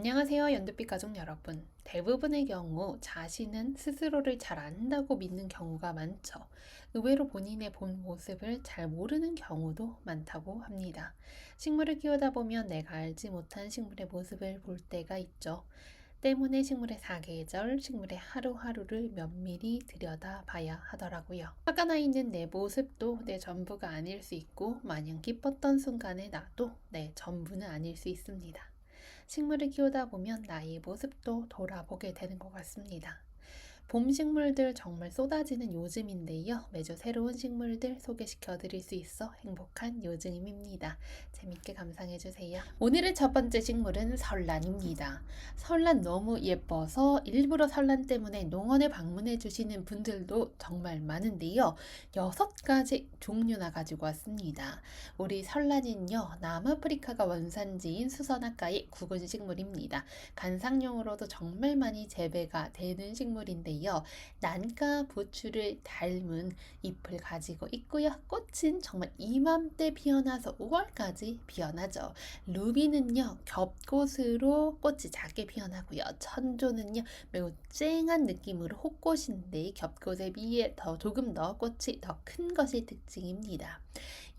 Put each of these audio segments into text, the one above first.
안녕하세요, 연두빛 가족 여러분. 대부분의 경우 자신은 스스로를 잘 안다고 믿는 경우가 많죠. 의외로 본인의 본 모습을 잘 모르는 경우도 많다고 합니다. 식물을 키우다 보면 내가 알지 못한 식물의 모습을 볼 때가 있죠. 때문에 식물의 사계절, 식물의 하루하루를 면밀히 들여다봐야 하더라고요. 화가 나 있는 내 모습도 내 전부가 아닐 수 있고, 마냥 기뻤던 순간의 나도 내 전부는 아닐 수 있습니다. 식물을 키우다 보면 나의 모습도 돌아보게 되는 것 같습니다. 봄 식물들 정말 쏟아지는 요즘인데요. 매주 새로운 식물들 소개시켜 드릴 수 있어 행복한 요즘입니다. 재밌게 감상해 주세요. 오늘의 첫 번째 식물은 설란입니다. 설란 너무 예뻐서 일부러 설란 때문에 농원에 방문해 주시는 분들도 정말 많은데요. 6가지 종류나 가지고 왔습니다. 우리 설란은요, 남아프리카가 원산지인 수선화가의 구근 식물입니다. 관상용으로도 정말 많이 재배가 되는 식물인데요. 난과 부추를 닮은 잎을 가지고 있고요. 꽃은 정말 이맘때 피어나서 5월까지 피어나죠. 루비는요, 겹꽃으로 꽃이 작게 피어나고요. 천조는요, 매우 쨍한 느낌으로 혹꽃인데 겹꽃에 비해 조금 더 꽃이 더 큰 것이 특징입니다.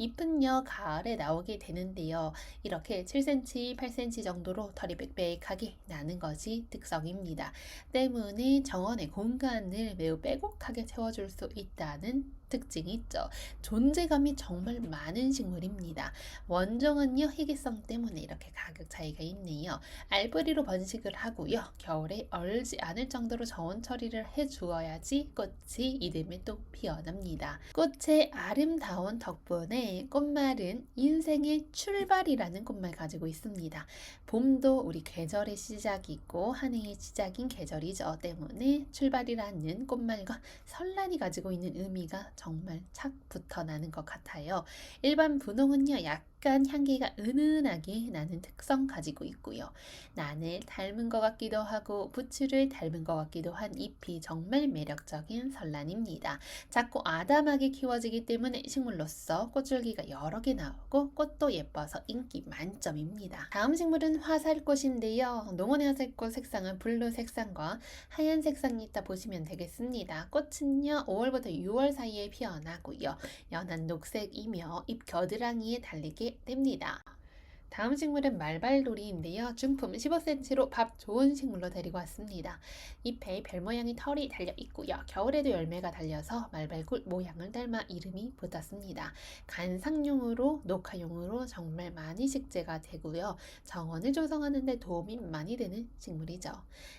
잎은요, 가을에 나오게 되는데요. 이렇게 7cm, 8cm 정도로 털이 빽빽하게 나는 것이 특성입니다. 때문에 정원의 공간을 매우 빼곡하게 채워줄 수 있다는 특징이 있죠. 존재감이 정말 많은 식물입니다. 원종은요, 희귀성 때문에 이렇게 가격 차이가 있네요. 알뿌리로 번식을 하고요. 겨울에 얼지 않을 정도로 저온 처리를 해주어야지 꽃이 이듬해 또 피어납니다. 꽃의 아름다운 덕분에 꽃말은 인생의 출발이라는 꽃말 가지고 있습니다. 봄도 우리 계절의 시작이 있고 한 해의 시작인 계절이죠. 때문에 출발이라는 꽃말과 설란이 가지고 있는 의미가 정말 착 붙어 나는 것 같아요. 일반 분홍은요, 약간 향기가 은은하게 나는 특성 가지고 있고요. 난을 닮은 것 같기도 하고 부추를 닮은 것 같기도 한 잎이 정말 매력적인 설란입니다. 작고 아담하게 키워지기 때문에 식물로서 꽃줄기가 여러 개 나오고 꽃도 예뻐서 인기 만점입니다. 다음 식물은 화살꽃인데요. 농원의 화살꽃 색상은 블루 색상과 하얀 색상이 있다 보시면 되겠습니다. 꽃은요, 5월부터 6월 사이에 피어나고요. 연한 녹색이며 잎 겨드랑이에 달리게 됩니다. 다음 식물은 말발놀이인데요. 중품 15cm로 밥 좋은 식물로 데리고 왔습니다. 잎에 별 모양의 털이 달려 있고요. 겨울에도 열매가 달려서 말발굴 모양을 닮아 이름이 붙었습니다. 관상용으로 녹화용으로 정말 많이 식재가 되고요. 정원을 조성하는 데 도움이 많이 되는 식물이죠.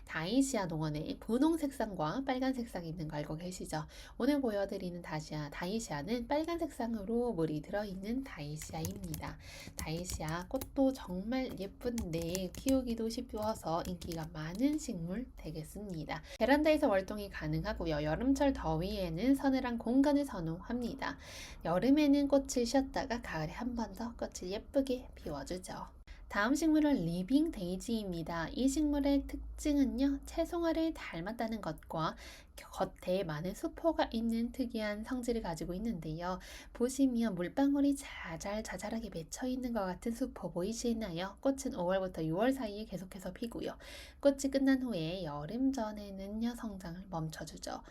다이시아 농원에 분홍 색상과 빨간 색상이 있는 거 알고 계시죠? 오늘 보여드리는 다이시아는 빨간 색상으로 물이 들어있는 다이시아입니다. 다이시아 꽃도 정말 예쁜데 키우기도 쉬워서 인기가 많은 식물 되겠습니다. 베란다에서 월동이 가능하고요. 여름철 더위에는 서늘한 공간을 선호합니다. 여름에는 꽃을 쉬었다가 가을에 한 번 더 꽃을 예쁘게 피워주죠. 다음 식물은 리빙 데이지입니다. 이 식물의 특징은요, 채송화를 닮았다는 것과 겉에 많은 수포가 있는 특이한 성질을 가지고 있는데요. 보시면 물방울이 자잘자잘하게 맺혀 있는 것 같은 수포 보이시나요? 꽃은 5월부터 6월 사이에 계속해서 피고요. 꽃이 끝난 후에 여름 전에는요, 성장을 멈춰주죠.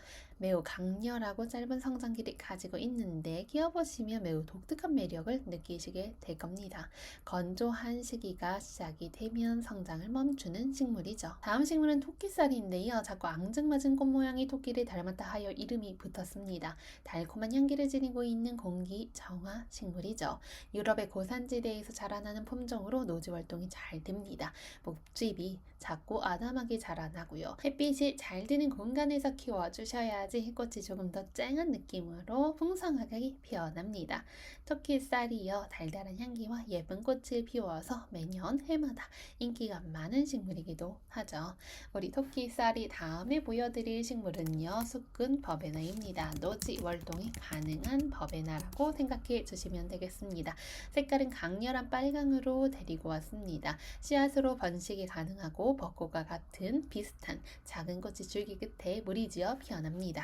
매우 강렬하고 짧은 성장기를 가지고 있는데 키워보시면 매우 독특한 매력을 느끼시게 될 겁니다. 건조한 시기가 시작이 되면 성장을 멈추는 식물이죠. 다음 식물은 토끼살인데요. 자꾸 앙증맞은 꽃 모양의 토끼를 닮았다 하여 이름이 붙었습니다. 달콤한 향기를 지니고 있는 공기 정화 식물이죠. 유럽의 고산지대에서 자라나는 품종으로 노지 활동이 잘 됩니다. 목집이 작고 아담하게 자라나고요. 햇빛이 잘 드는 공간에서 키워주셔야지 꽃이 조금 더 쨍한 느낌으로 풍성하게 피어납니다. 토끼살이요, 달달한 향기와 예쁜 꽃을 피워서 매년 해마다 인기가 많은 식물이기도 하죠. 우리 토끼살이 다음에 보여드릴 식물은요, 수근 버베나입니다. 노지 월동이 가능한 버베나라고 생각해 주시면 되겠습니다. 색깔은 강렬한 빨강으로 데리고 왔습니다. 씨앗으로 번식이 가능하고 벚꽃과 같은 비슷한 작은 꽃이 줄기 끝에 무리 지어 피어납니다.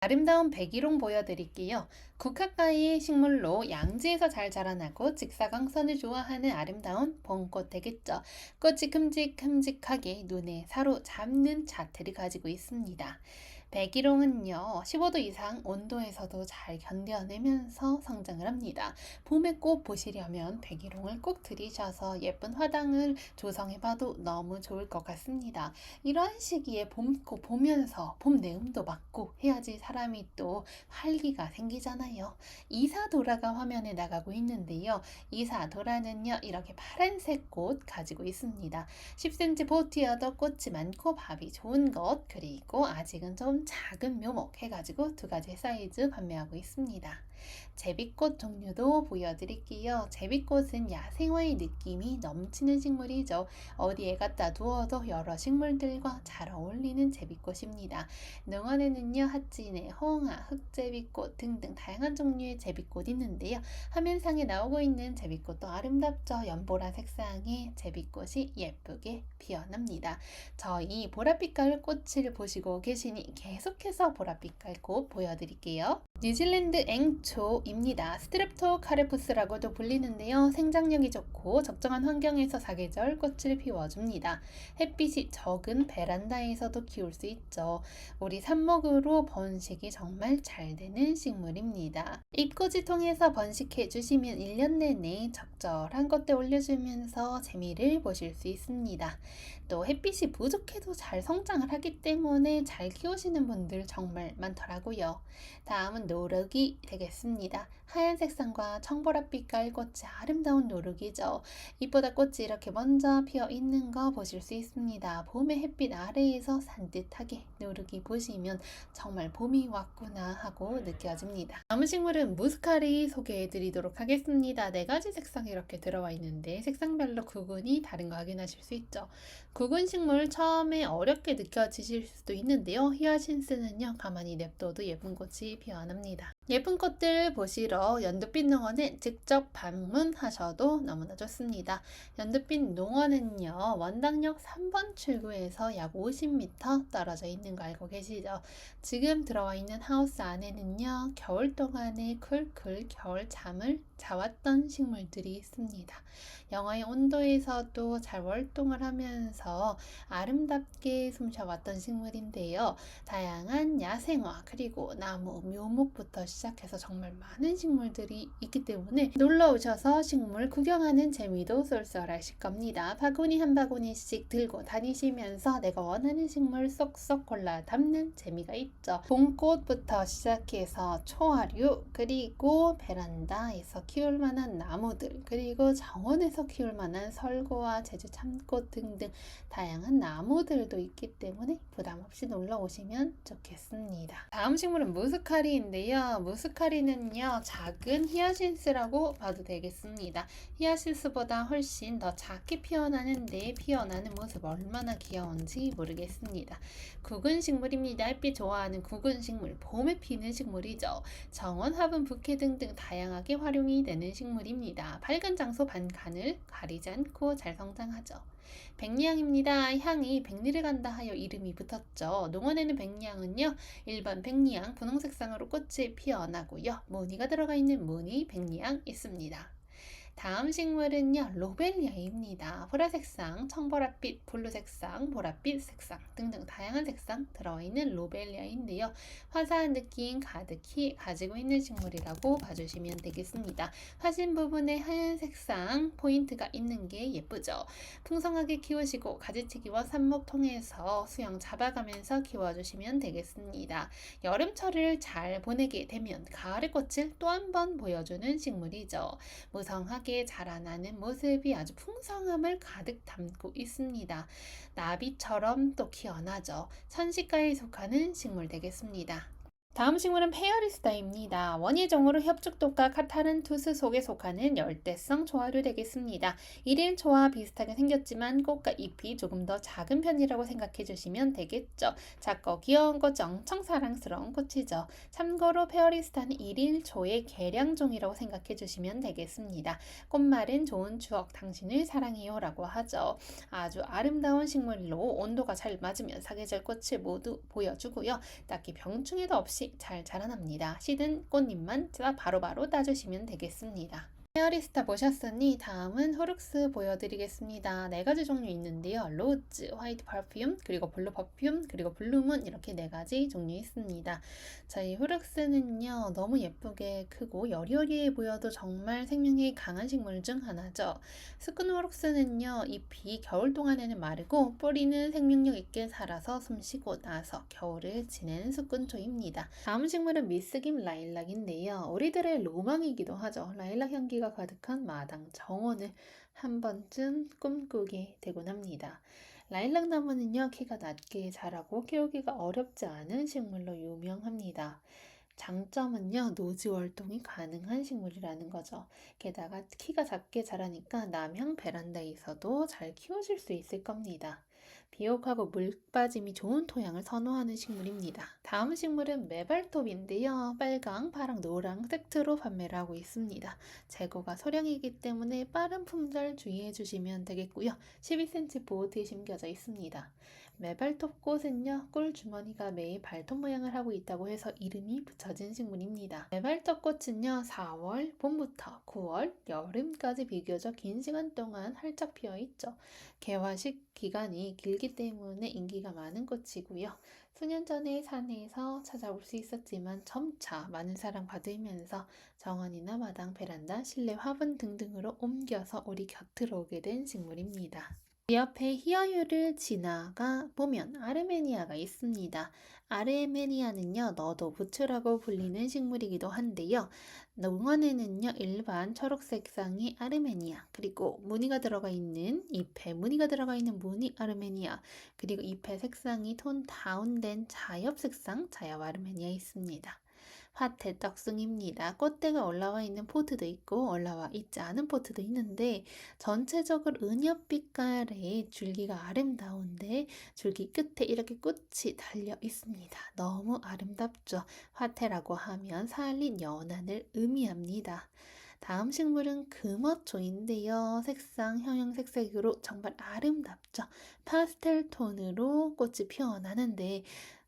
아름다운 백일홍 보여드릴게요. 국화가의 식물로 양지에서 잘 자라나고 직사광선을 좋아하는 아름다운 봄꽃 되겠죠. 꽃이 큼직큼직하게 눈에 사로잡는 자태를 가지고 있습니다. 백일홍은요, 15도 이상 온도에서도 잘 견뎌내면서 성장을 합니다. 봄에 꽃 보시려면 백일홍을 꼭 들이셔서 예쁜 화단을 조성해봐도 너무 좋을 것 같습니다. 이러한 시기에 봄꽃 보면서 봄 내음도 맡고 해야지 사람이 또 활기가 생기잖아요. 이사도라가 화면에 나가고 있는데요. 이사도라는요, 이렇게 파란색 꽃 가지고 있습니다. 10cm 포트여도 꽃이 많고 밥이 좋은 것, 그리고 아직은 좀 작은 묘목 해가지고 두 가지 사이즈 판매하고 있습니다. 제비꽃 종류도 보여드릴게요. 제비꽃은 야생화의 느낌이 넘치는 식물이죠. 어디에 갖다 두어도 여러 식물들과 잘 어울리는 제비꽃입니다. 농원에는요, 핫진에 홍화, 흑제비꽃 등등 다양한 종류의 제비꽃이 있는데요. 화면상에 나오고 있는 제비꽃도 아름답죠. 연보라 색상의 제비꽃이 예쁘게 피어납니다. 저희 보랏빛깔 꽃을 보시고 계시니 계속해서 보랏빛깔 꽃 보여드릴게요. 뉴질랜드 앵초입니다. 스트랩토카레푸스라고도 불리는데요. 생장력이 좋고 적정한 환경에서 사계절 꽃을 피워줍니다. 햇빛이 적은 베란다에서도 키울 수 있죠. 우리 삽목으로 번식이 정말 잘 되는 식물입니다. 잎꽂이 통해서 번식해 주시면 1년 내내 적절한 꽃대 올려주면서 재미를 보실 수 있습니다. 또 햇빛이 부족해도 잘 성장을 하기 때문에 잘 키우시는 분들 정말 많더라고요. 다음은 노르기 되겠습니다. 하얀 색상과 청보랏빛깔 꽃이 아름다운 노르기죠. 잎보다 꽃이 이렇게 먼저 피어 있는 거 보실 수 있습니다. 봄의 햇빛 아래에서 산뜻하게 노르기 보시면 정말 봄이 왔구나 하고 느껴집니다. 다음 식물은 무스카리 소개해 드리도록 하겠습니다. 4가지 색상이 이렇게 들어와 있는데 색상별로 구근이 다른 거 확인하실 수 있죠. 구근 식물 처음에 어렵게 느껴지실 수도 있는데요. 히아신스는요, 가만히 냅둬도 예쁜 꽃이 피어납니다. 예쁜 꽃들 보시러 연두빛 농원에 직접 방문하셔도 너무나 좋습니다. 연두빛 농원은요, 원당역 3번 출구에서 약 50m 떨어져 있는 거 알고 계시죠? 지금 들어와 있는 하우스 안에는요, 겨울 동안에 쿨쿨 겨울 잠을 자왔던 식물들이 있습니다. 영하의 온도에서도 잘 월동을 하면서 아름답게 숨쉬어왔던 식물인데요. 다양한 야생화 그리고 나무, 묘목부터 시작해서 정말 많은 식물들이 있기 때문에 놀러 오셔서 식물 구경하는 재미도 쏠쏠하실 겁니다. 바구니 한 바구니씩 들고 다니시면서 내가 원하는 식물 쏙쏙 골라 담는 재미가 있죠. 봄꽃부터 시작해서 초화류 그리고 베란다에서 키울 만한 나무들 그리고 정원에서 키울 만한 설고와 제주 참꽃 등등 다양한 나무들도 있기 때문에 부담 없이 놀러 오시면 좋겠습니다. 다음 식물은 무스카리인데요. 무스카리는요, 작은 히아신스라고 봐도 되겠습니다. 히아신스보다 훨씬 더 작게 피어나는데 피어나는 모습 얼마나 귀여운지 모르겠습니다. 구근 식물입니다. 햇빛 좋아하는 구근 식물, 봄에 피는 식물이죠. 정원, 화분, 부케 등등 다양하게 활용이 되는 식물입니다. 밝은 장소 반간을 가리지 않고 잘 성장하죠. 백리향입니다. 향이 백리를 간다 하여 이름이 붙었죠. 농원에는 백리향은요, 일반 백리향 분홍색상으로 꽃이 피어나고요. 무늬가 들어가 있는 무늬 백리향 있습니다. 다음 식물은요, 로벨리아입니다. 보라색상, 청보랏빛, 블루색상, 보랏빛 색상 등등 다양한 색상 들어있는 로벨리아인데요. 화사한 느낌 가득히 가지고 있는 식물이라고 봐주시면 되겠습니다. 화신 부분에 하얀 색상 포인트가 있는 게 예쁘죠. 풍성하게 키우시고 가지치기와 삽목 통해서 수영 잡아가면서 키워주시면 되겠습니다. 여름철을 잘 보내게 되면 가을의 꽃을 또 한 번 보여주는 식물이죠. 무성하게 자라나는 모습이 아주 풍성함을 가득 담고 있습니다. 나비처럼 또 키어나죠. 천식가에 속하는 식물 되겠습니다. 다음 식물은 페어리스타입니다. 원예종으로 협죽독과 카타른투스 속에 속하는 열대성 초화류 되겠습니다. 일일 초와 비슷하게 생겼지만 꽃과 잎이 조금 더 작은 편이라고 생각해 주시면 되겠죠. 작고 귀여운 꽃 엄청 사랑스러운 꽃이죠. 참고로 페어리스타는 일일 초의 개량종이라고 생각해 주시면 되겠습니다. 꽃말은 좋은 추억 당신을 사랑해요 라고 하죠. 아주 아름다운 식물로 온도가 잘 맞으면 사계절 꽃을 모두 보여주고요. 딱히 병충해도 없이 꽃이 잘 자라납니다. 시든 꽃잎만 바로바로 따주시면 되겠습니다. 헤어리스타 보셨으니 다음은 후룩스 보여드리겠습니다. 네 가지 종류 있는데요. 로즈, 화이트 퍼퓸, 그리고 블루 퍼퓸, 그리고 블루문 이렇게 네 가지 종류 있습니다. 저희 후룩스는요. 너무 예쁘게 크고 여리여리해 보여도 정말 생명력이 강한 식물 중 하나죠. 스군 후룩스는요. 잎이 겨울 동안에는 마르고 뿌리는 생명력 있게 살아서 숨쉬고 나서 겨울을 지내는 스군초입니다. 다음 식물은 미스김 라일락인데요. 우리들의 로망이기도 하죠. 라일락 향기가 가득한 마당 정원을 한 번쯤 꿈꾸게 되곤 합니다. 라일락 나무는요, 키가 낮게 자라고 키우기가 어렵지 않은 식물로 유명합니다. 장점은요, 노지 활동이 가능한 식물이라는 거죠. 게다가 키가 작게 자라니까 남향 베란다에서도 잘 키워질 수 있을 겁니다. 비옥하고 물 빠짐이 좋은 토양을 선호하는 식물입니다. 다음 식물은 메발톱인데요. 빨강, 파랑, 노랑 세트로 판매를 하고 있습니다. 재고가 소량이기 때문에 빠른 품절 주의해 주시면 되겠고요. 12cm 보트에 심겨져 있습니다. 메발톱 꽃은요, 꿀 주머니가 매일 발톱 모양을 하고 있다고 해서 이름이 붙여진 식물입니다. 메발톱 꽃은요, 4월 봄부터 9월 여름까지 비교적 긴 시간 동안 활짝 피어 있죠. 개화식 기간이 길기 때문에 인기가 많은 꽃이고요. 수년 전에 산에서 찾아볼 수 있었지만 점차 많은 사랑 받으면서 정원이나 마당, 베란다, 실내 화분 등등으로 옮겨서 우리 곁으로 오게 된 식물입니다. 옆에 히어유를 지나가 보면 아르메니아가 있습니다. 아르메니아는요, 너도 부추라고 불리는 식물이기도 한데요. 농원에는요, 일반 초록색상의 아르메니아, 그리고 무늬가 들어가 있는 잎에 무늬가 들어가 있는 무늬 아르메니아, 그리고 잎의 색상이 톤 다운된 자엽 색상 자엽 아르메니아 있습니다. 화태 떡숭입니다. 꽃대가 올라와 있는 포트도 있고 올라와 있지 않은 포트도 있는데 전체적으로 은엽빛깔의 줄기가 아름다운데 줄기 끝에 이렇게 꽃이 달려 있습니다. 너무 아름답죠. 화태라고 하면 살린 연한을 의미합니다. 다음 식물은 금어초인데요. 색상, 형형색색으로 정말 아름답죠. 파스텔 톤으로 꽃이 피어나는데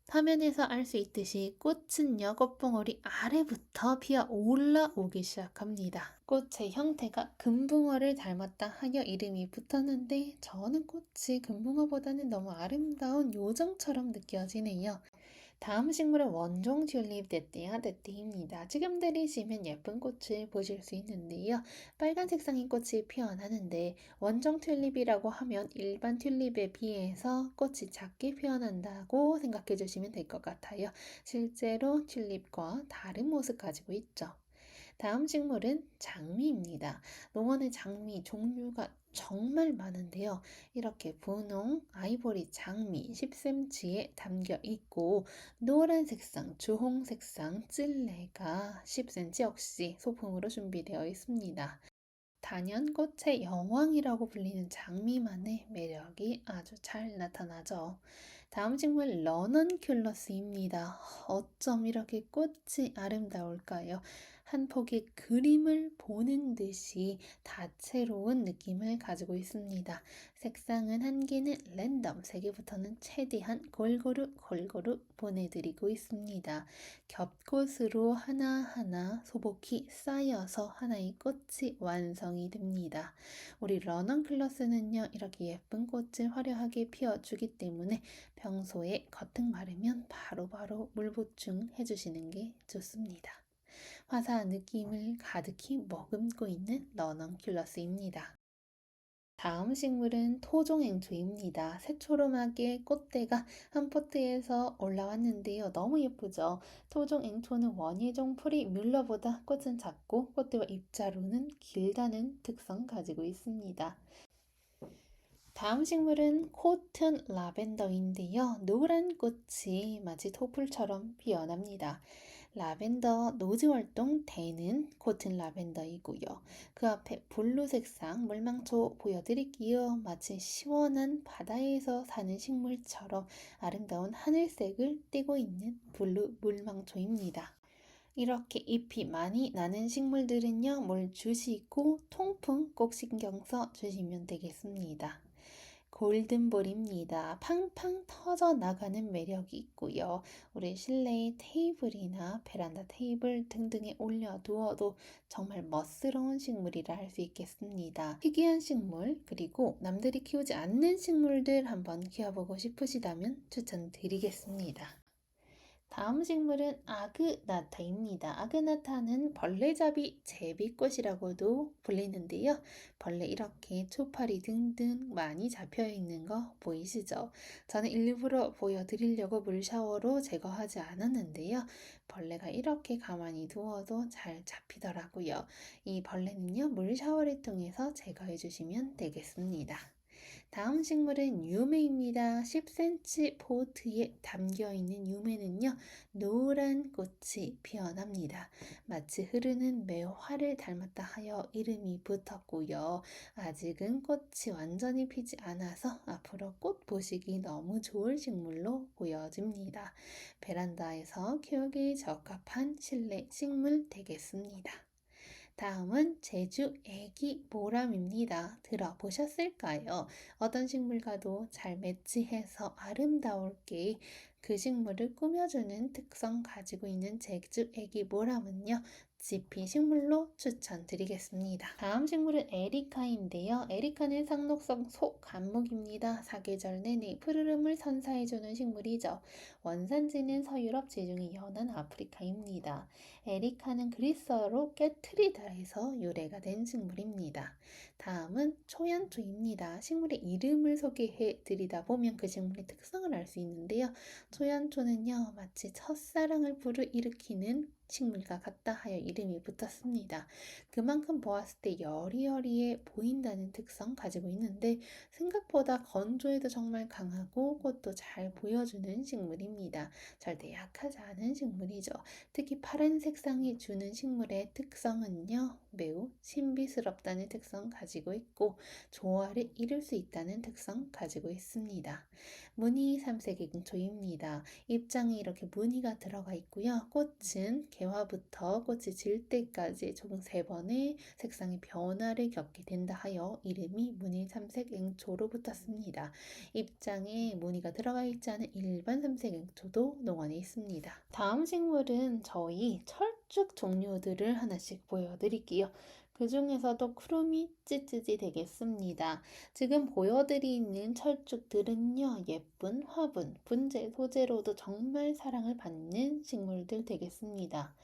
화면에서 알 수 있듯이 꽃은요, 꽃봉오리 아래부터 피어 올라오기 시작합니다. 꽃의 형태가 금붕어를 닮았다 하여 이름이 붙었는데 저는 꽃이 금붕어보다는 너무 아름다운 요정처럼 느껴지네요. 다음 식물은 원종 튤립 데띠아 데띠입니다. 지금 들이시면 예쁜 꽃을 보실 수 있는데요. 빨간 색상의 꽃이 피어나는데 원종 튤립이라고 하면 일반 튤립에 비해서 꽃이 작게 피어난다고 생각해 주시면 될 것 같아요. 실제로 튤립과 다른 모습 가지고 있죠. 다음 식물은 장미입니다. 농원의 장미 종류가 정말 많은데요. 이렇게 분홍, 아이보리 장미 10cm에 담겨 있고 노란 색상, 주홍 색상 찔레가 10cm 역시 소품으로 준비되어 있습니다. 단연꽃의 여왕이라고 불리는 장미만의 매력이 아주 잘 나타나죠. 다음 식물 러넌큘러스입니다. 어쩜 이렇게 꽃이 아름다울까요? 한 폭의 그림을 보는 듯이 다채로운 느낌을 가지고 있습니다. 색상은 한 개는 랜덤, 세 개부터는 최대한 골고루 보내드리고 있습니다. 겹꽃으로 하나하나 소복히 쌓여서 하나의 꽃이 완성이 됩니다. 우리 러넌클러스는요, 이렇게 예쁜 꽃을 화려하게 피워주기 때문에 평소에 겉흙 마르면 바로바로 물 보충해 주시는 게 좋습니다. 화사한 느낌을 가득히 머금고 있는 러넌큘러스입니다. 다음 식물은 토종앵초입니다. 새초롬하게 꽃대가 한 포트에서 올라왔는데요. 너무 예쁘죠? 토종앵초는 원예종 풀이 뮬러보다 꽃은 작고 꽃대와 입자루는 길다는 특성 가지고 있습니다. 다음 식물은 코튼 라벤더인데요. 노란 꽃이 마치 토플처럼 피어납니다. 라벤더 노지 활동 대는 코튼 라벤더이고요. 그 앞에 블루 색상 물망초 보여드릴게요. 마치 시원한 바다에서 사는 식물처럼 아름다운 하늘색을 띠고 있는 블루 물망초입니다. 이렇게 잎이 많이 나는 식물들은요, 물 주시고 통풍 꼭 신경 써 주시면 되겠습니다. 골든볼입니다. 팡팡 터져 나가는 매력이 있고요. 우리 실내의 테이블이나 베란다 테이블 등등에 올려두어도 정말 멋스러운 식물이라 할 수 있겠습니다. 희귀한 식물, 그리고 남들이 키우지 않는 식물들 한번 키워보고 싶으시다면 추천드리겠습니다. 다음 식물은 아그나타입니다. 아그나타는 벌레잡이 제비꽃이라고도 불리는데요. 벌레 이렇게 초파리 등등 많이 잡혀 있는 거 보이시죠? 저는 일부러 보여드리려고 물샤워로 제거하지 않았는데요. 벌레가 이렇게 가만히 두어도 잘 잡히더라고요. 이 벌레는요, 물샤워를 통해서 제거해 주시면 되겠습니다. 다음 식물은 유매입니다. 10cm 포트에 담겨있는 유매는요, 노란 꽃이 피어납니다. 마치 흐르는 매화를 닮았다 하여 이름이 붙었고요. 아직은 꽃이 완전히 피지 않아서 앞으로 꽃 보시기 너무 좋을 식물로 보여집니다. 베란다에서 키우기 적합한 실내 식물 되겠습니다. 다음은 제주 애기 모람입니다. 들어보셨을까요? 어떤 식물과도 잘 매치해서 아름다울게 그 식물을 꾸며주는 특성 가지고 있는 제주 애기 모람은요, 지피 식물로 추천드리겠습니다. 다음 식물은 에리카인데요. 에리카는 상록성 소간목입니다. 사계절 내내 푸르름을 선사해주는 식물이죠. 원산지는 서유럽, 지중해, 연안 아프리카입니다. 에리카는 그리스어로 깨트리다에서 유래가 된 식물입니다. 다음은 초연초입니다. 식물의 이름을 소개해 드리다 보면 그 식물의 특성을 알 수 있는데요. 초연초는요, 마치 첫사랑을 불러일으키는 식물과 같다 하여 이름이 붙었습니다. 그만큼 보았을 때 여리여리해 보인다는 특성 가지고 있는데 생각보다 건조에도 정말 강하고 꽃도 잘 보여주는 식물입니다. 절대 약하지 않은 식물이죠. 특히 파란 색상이 주는 식물의 특성은요, 매우 신비스럽다는 특성 가지고 있고 조화를 이룰 수 있다는 특성 가지고 있습니다. 무늬 삼색앵초입니다. 입장에 이렇게 무늬가 들어가 있고요. 꽃은 개화부터 꽃이 질 때까지 총 3번의 색상의 변화를 겪게 된다 하여 이름이 무늬 삼색앵초로 붙었습니다. 입장에 무늬가 들어가 있지 않은 일반 삼색앵초도 농원에 있습니다. 다음 식물은 저희 철쭉 종류들을 하나씩 보여드릴게요. 그 중에서도 크루미 찌찌지 되겠습니다. 지금 보여드리는 철쭉들은요, 예쁜 화분, 분재, 소재로도 정말 사랑을 받는 식물들 되겠습니다.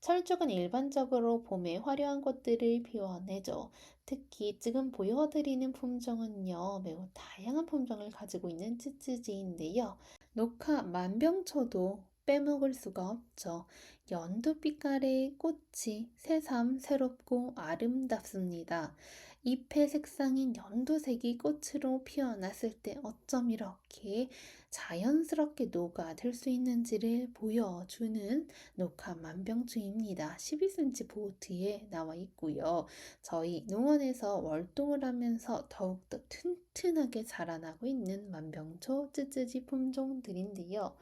철쭉은 일반적으로 봄에 화려한 꽃들을 피워내죠. 특히 지금 보여드리는 품종은요, 매우 다양한 품종을 가지고 있는 찌찌지인데요. 녹화 만병초도 빼먹을 수가 없죠. 연두빛깔의 꽃이 새삼 새롭고 아름답습니다. 잎의 색상인 연두색이 꽃으로 피어났을 때 어쩜 이렇게 자연스럽게 녹아들 수 있는지를 보여주는 녹화 만병초입니다. 12cm 보트에 나와 있고요. 저희 농원에서 월동을 하면서 더욱더 튼튼하게 자라나고 있는 만병초 쯔쯔지 품종들인데요.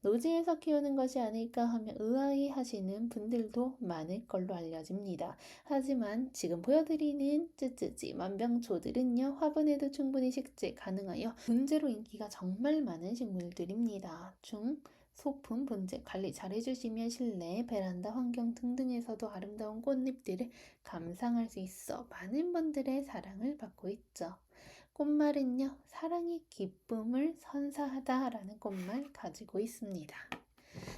노지에서 키우는 것이 아닐까 하며 의아해하시는 분들도 많을 걸로 알려집니다. 하지만 지금 보여드리는 쯔쯔지 만병초들은요, 화분에도 충분히 식재 가능하여 분재로 인기가 정말 많은 식물들입니다. 소품, 분재 관리 잘 해주시면 실내, 베란다 환경 등등에서도 아름다운 꽃잎들을 감상할 수 있어 많은 분들의 사랑을 받고 있죠. 꽃말은요, 사랑의 기쁨을 선사하다라는 꽃말 가지고 있습니다.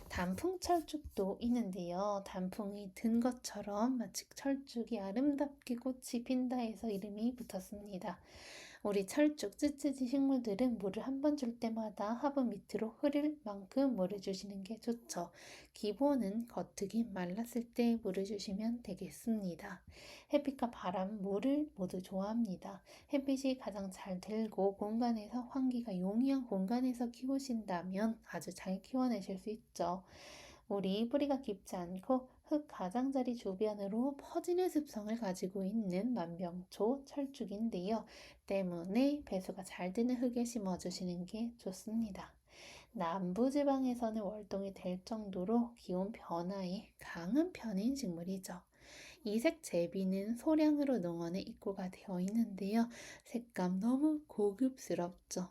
단풍 철쭉도 있는데요. 단풍이 든 것처럼 마치 철쭉이 아름답게 꽃이 핀다 해서 이름이 붙었습니다. 우리 철쭉 쯔쯔지 식물들은 물을 한 번 줄 때마다 화분 밑으로 흐를 만큼 물을 주시는 게 좋죠. 기본은 겉흙이 말랐을 때 물을 주시면 되겠습니다. 햇빛과 바람, 물을 모두 좋아합니다. 햇빛이 가장 잘 들고 공간에서 환기가 용이한 공간에서 키우신다면 아주 잘 키워내실 수 있죠. 우리 뿌리가 깊지 않고 흙 가장자리 주변으로 퍼지는 습성을 가지고 있는 만병초 철쭉인데요. 때문에 배수가 잘 되는 흙에 심어주시는 게 좋습니다. 남부지방에서는 월동이 될 정도로 기온 변화에 강한 편인 식물이죠. 이색 제비는 소량으로 농원에 입고가 되어 있는데요. 색감 너무 고급스럽죠.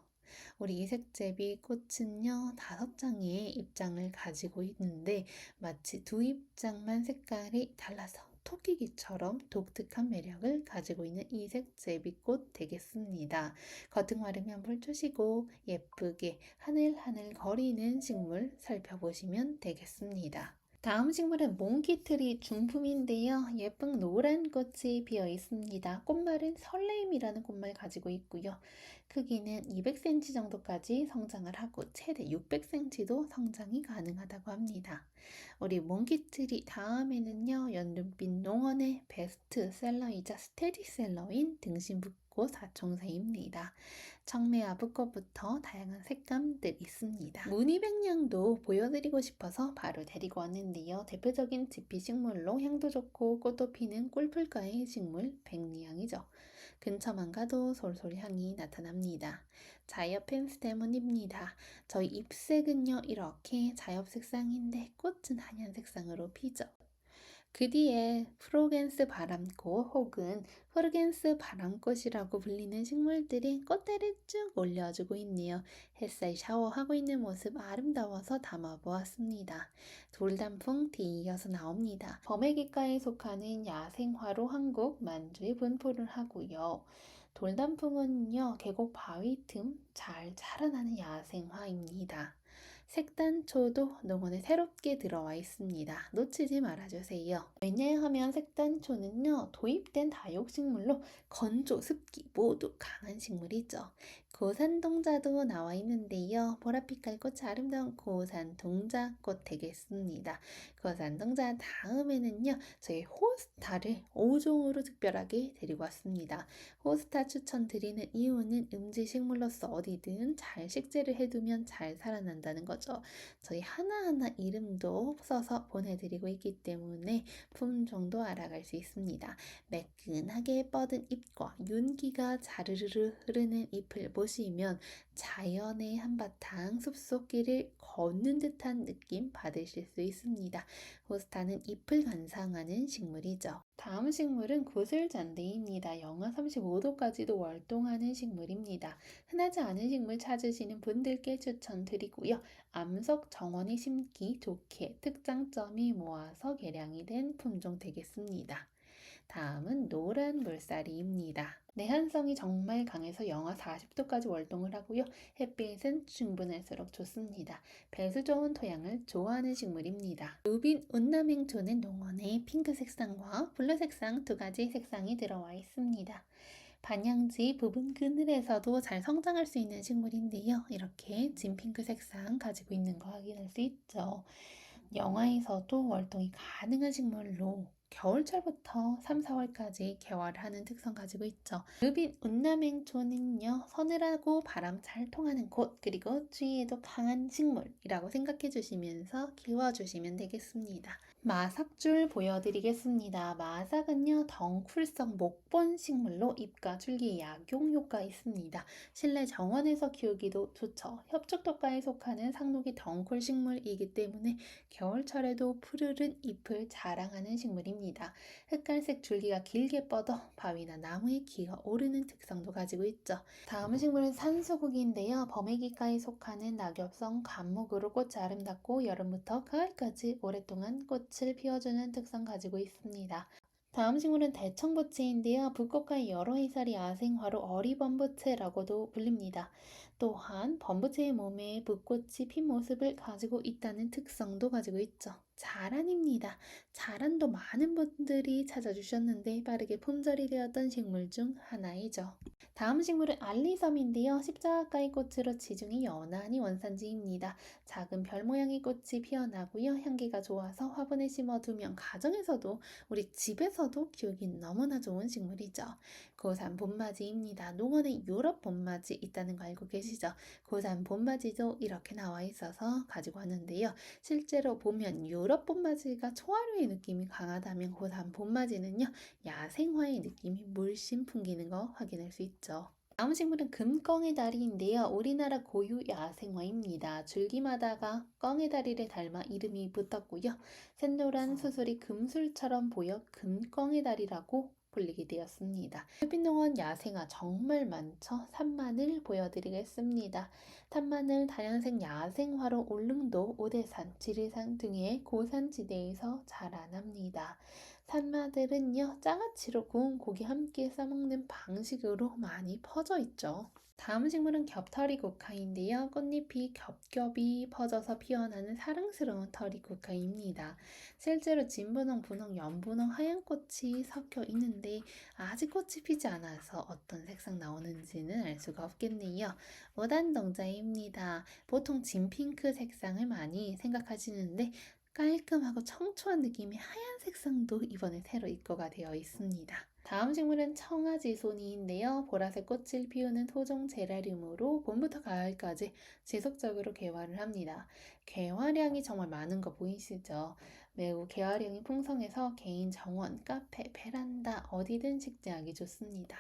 우리 이색제비 꽃은요, 5장의 잎장을 가지고 있는데 마치 두 잎장만 색깔이 달라서 토끼기처럼 독특한 매력을 가지고 있는 이색제비꽃 되겠습니다. 겉은 마르면 물 주시고 예쁘게 하늘하늘 거리는 식물 살펴보시면 되겠습니다. 다음 식물은 몽키트리 중품인데요. 예쁜 노란 꽃이 피어 있습니다. 꽃말은 설레임이라는 꽃말 가지고 있고요. 크기는 200cm 정도까지 성장을 하고 최대 600cm도 성장이 가능하다고 합니다. 우리 몽키트리 다음에는요. 연두빛 농원의 베스트셀러이자 스테디셀러인 등심붓꽃 사총새입니다. 청매와 붓꽃부터 다양한 색감들 있습니다. 무늬백냥도 보여드리고 싶어서 바로 데리고 왔는데요. 대표적인 지피식물로 향도 좋고 꽃도 피는 꿀풀가의 식물 백리향이죠. 근처만 가도 솔솔 향이 나타납니다. 자엽 펜스테몬입니다. 저희 잎색은요 이렇게 자엽 색상인데 꽃은 하얀 색상으로 피죠. 그 뒤에 프로겐스 바람꽃 혹은 프로겐스 바람꽃이라고 불리는 식물들이 꽃대를 쭉 올려주고 있네요. 햇살 샤워하고 있는 모습 아름다워서 담아보았습니다. 돌단풍 뒤이어서 나옵니다. 범회기과에 속하는 야생화로 한국 만주에 분포를 하고요. 돌단풍은요 계곡 바위 틈 잘 자라나는 야생화입니다. 색단초도 농원에 새롭게 들어와 있습니다. 놓치지 말아주세요. 왜냐하면 색단초는요, 도입된 다육식물로 건조, 습기 모두 강한 식물이죠. 고산동자도 나와 있는데요. 보랏빛 깔꽃이 아름다운 고산동자꽃 되겠습니다. 고산동자 다음에는요, 저희 호스타를 5종으로 특별하게 데리고 왔습니다. 호스타 추천드리는 이유는 음지식물로서 어디든 잘 식재를 해두면 잘 살아난다는 거죠. 저희 하나하나 이름도 써서 보내드리고 있기 때문에 품종도 알아갈 수 있습니다. 매끈하게 뻗은 잎과 윤기가 자르르르 흐르는 잎을 보시면 자연의 한바탕 숲속길을 걷는 듯한 느낌 받으실 수 있습니다. 호스타는 잎을 관상하는 식물이죠. 다음 식물은 구슬잔디입니다. 영하 35도까지도 월동하는 식물입니다. 흔하지 않은 식물 찾으시는 분들께 추천드리고요. 암석 정원에 심기 좋게 특장점이 모아서 개량이 된 품종 되겠습니다. 다음은 노란 물살이입니다. 내한성이 정말 강해서 영하 40도까지 월동을 하고요. 햇빛은 충분할수록 좋습니다. 배수 좋은 토양을 좋아하는 식물입니다. 루빈 운남행초는 농원에 핑크 색상과 블루 색상 두 가지 색상이 들어와 있습니다. 반양지 부분 그늘에서도 잘 성장할 수 있는 식물인데요. 이렇게 진핑크 색상 가지고 있는 거 확인할 수 있죠. 영하에서도 월동이 가능한 식물로 겨울철부터 3, 4월까지 개화를 하는 특성 가지고 있죠. 르빈 운남행초는요, 서늘하고 바람 잘 통하는 곳, 그리고 추위에도 강한 식물이라고 생각해 주시면서 키워주시면 되겠습니다. 마삭줄 보여드리겠습니다. 마삭은요, 덩쿨성 목본 식물로 잎과 줄기에 약용 효과 있습니다. 실내 정원에서 키우기도 좋죠. 협축토가에 속하는 상록의 덩쿨 식물이기 때문에 겨울철에도 푸르른 잎을 자랑하는 식물입니다. 흑갈색 줄기가 길게 뻗어 바위나 나무에 기어 오르는 특성도 가지고 있죠. 다음 식물은 산수국인데요. 범회기과에 속하는 낙엽성 관목으로 꽃이 아름답고 여름부터 가을까지 오랫동안 꽃을 피워주는 특성 가지고 있습니다. 다음 식물은 대청부채인데요. 붓꽃과 여러 해살이 야생화로 어리범부채라고도 불립니다. 또한 범부채의 몸에 붓꽃이 핀 모습을 가지고 있다는 특성도 가지고 있죠. 자란입니다. 자란도 많은 분들이 찾아주셨는데 빠르게 품절이 되었던 식물 중 하나이죠. 다음 식물은 알리섬인데요. 십자가가의 꽃으로 지중해 연안이 원산지입니다. 작은 별 모양의 꽃이 피어나고요. 향기가 좋아서 화분에 심어두면 가정에서도 우리 집에서도 키우기 너무나 좋은 식물이죠. 고산 봄맞이입니다. 농원에 유럽 봄맞이 있다는 거 알고 계시죠? 고산 봄맞이도 이렇게 나와 있어서 가지고 왔는데요. 실제로 보면 유럽 봄맞이가 초하루의 느낌이 강하다면 고산 봄맞이는요. 야생화의 느낌이 물씬 풍기는 거 확인할 수 있죠. 다음 식물은 금꺼의 다리인데요. 우리나라 고유 야생화입니다. 줄기마다가 꺼의 다리를 닮아 이름이 붙었고요. 샛노란 수술이 금술처럼 보여 금꺼의 다리라고 불리게 되었습니다. 햇빛농원 야생화 정말 많죠. 산마늘 보여드리겠습니다. 산마늘 다양색 야생화로 울릉도, 오대산, 지리산 등의 고산지대에서 자라납니다. 산마들은요, 장아찌로 구운 고기 함께 싸먹는 방식으로 많이 퍼져 있죠. 다음 식물은 겹터리 국화인데요. 꽃잎이 겹겹이 퍼져서 피어나는 사랑스러운 터리 국화입니다. 실제로 진분홍, 분홍, 연분홍, 하얀 꽃이 섞여 있는데 아직 꽃이 피지 않아서 어떤 색상 나오는지는 알 수가 없겠네요. 무단동자입니다. 보통 진핑크 색상을 많이 생각하시는데 깔끔하고 청초한 느낌의 하얀 색상도 이번에 새로 입고가 되어 있습니다. 다음 식물은 청아지손이인데요. 보라색 꽃을 피우는 토종 제라늄으로 봄부터 가을까지 지속적으로 개화를 합니다. 개화량이 정말 많은 거 보이시죠? 매우 개화량이 풍성해서 개인 정원, 카페, 베란다 어디든 식재하기 좋습니다.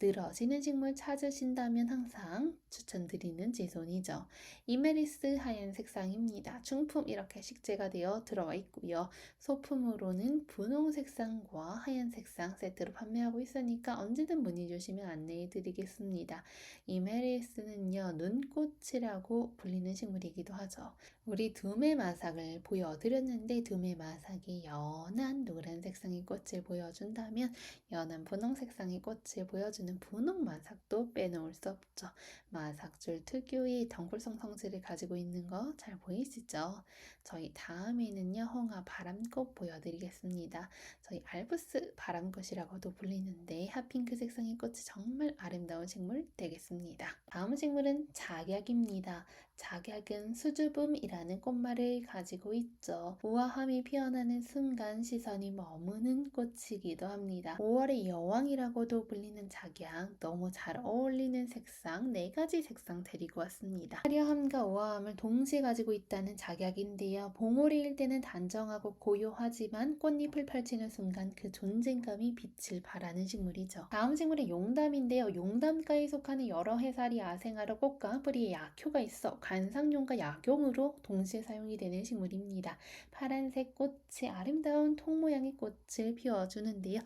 늘어지는 식물 찾으신다면 항상 추천드리는 지손이죠. 이메리스 하얀 색상입니다. 중품 이렇게 식재가 되어 들어와 있고요. 소품으로는 분홍 색상과 하얀 색상 세트로 판매하고 있으니까 언제든 문의 주시면 안내해 드리겠습니다. 이메리스는요, 눈꽃이라고 불리는 식물이기도 하죠. 우리 두메마삭을 보여드렸는데 두메마삭이 연한 노란 색상의 꽃을 보여준다면 연한 분홍 색상의 꽃을 보여주는 분홍 마삭도 빼놓을 수 없죠. 마삭줄 특유의 덩굴성 성질을 가지고 있는 거 잘 보이시죠? 저희 다음에는요, 홍화 바람꽃 보여드리겠습니다. 저희 알프스 바람꽃이라고도 불리는데 핫핑크 색상의 꽃이 정말 아름다운 식물 되겠습니다. 다음 식물은 작약입니다. 작약은 수줍음이라는 꽃말을 가지고 있죠. 우아함이 피어나는 순간 시선이 머무는 꽃이기도 합니다. 5월의 여왕이라고도 불리는 작약, 너무 잘 어울리는 색상 4가지 색상 데리고 왔습니다. 화려함과 우아함을 동시에 가지고 있다는 작약인데요. 봉오리일 때는 단정하고 고요하지만 꽃잎을 펼치는 순간 그 존재감이 빛을 발하는 식물이죠. 다음 식물은 용담인데요. 용담과에 속하는 여러 해살이 야생화로 꽃과 뿌리에 약효가 있어 관상용과 약용으로 동시에 사용이 되는 식물입니다. 파란색 꽃이 아름다운 통 모양의 꽃을 피워주는데요.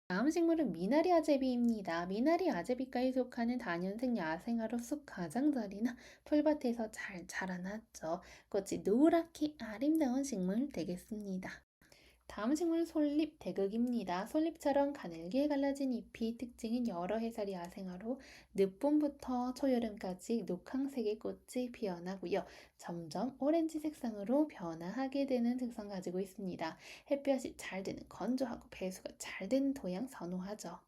다음 식물은 미나리 아제비입니다. 미나리 아제비과에 속하는 다년생 야생화로 쑥 가장자리나 풀밭에서 잘 자라났죠. 꽃이 노랗게 아름다운 식물 되겠습니다. 다음 식물은 솔잎 대극입니다. 솔잎처럼 가늘게 갈라진 잎이 특징인 여러 해살이 야생화로 늦봄부터 초여름까지 녹황색의 꽃이 피어나고요. 점점 오렌지 색상으로 변화하게 되는 특성 가지고 있습니다. 햇볕이 잘 드는 건조하고 배수가 잘 되는 토양 선호하죠.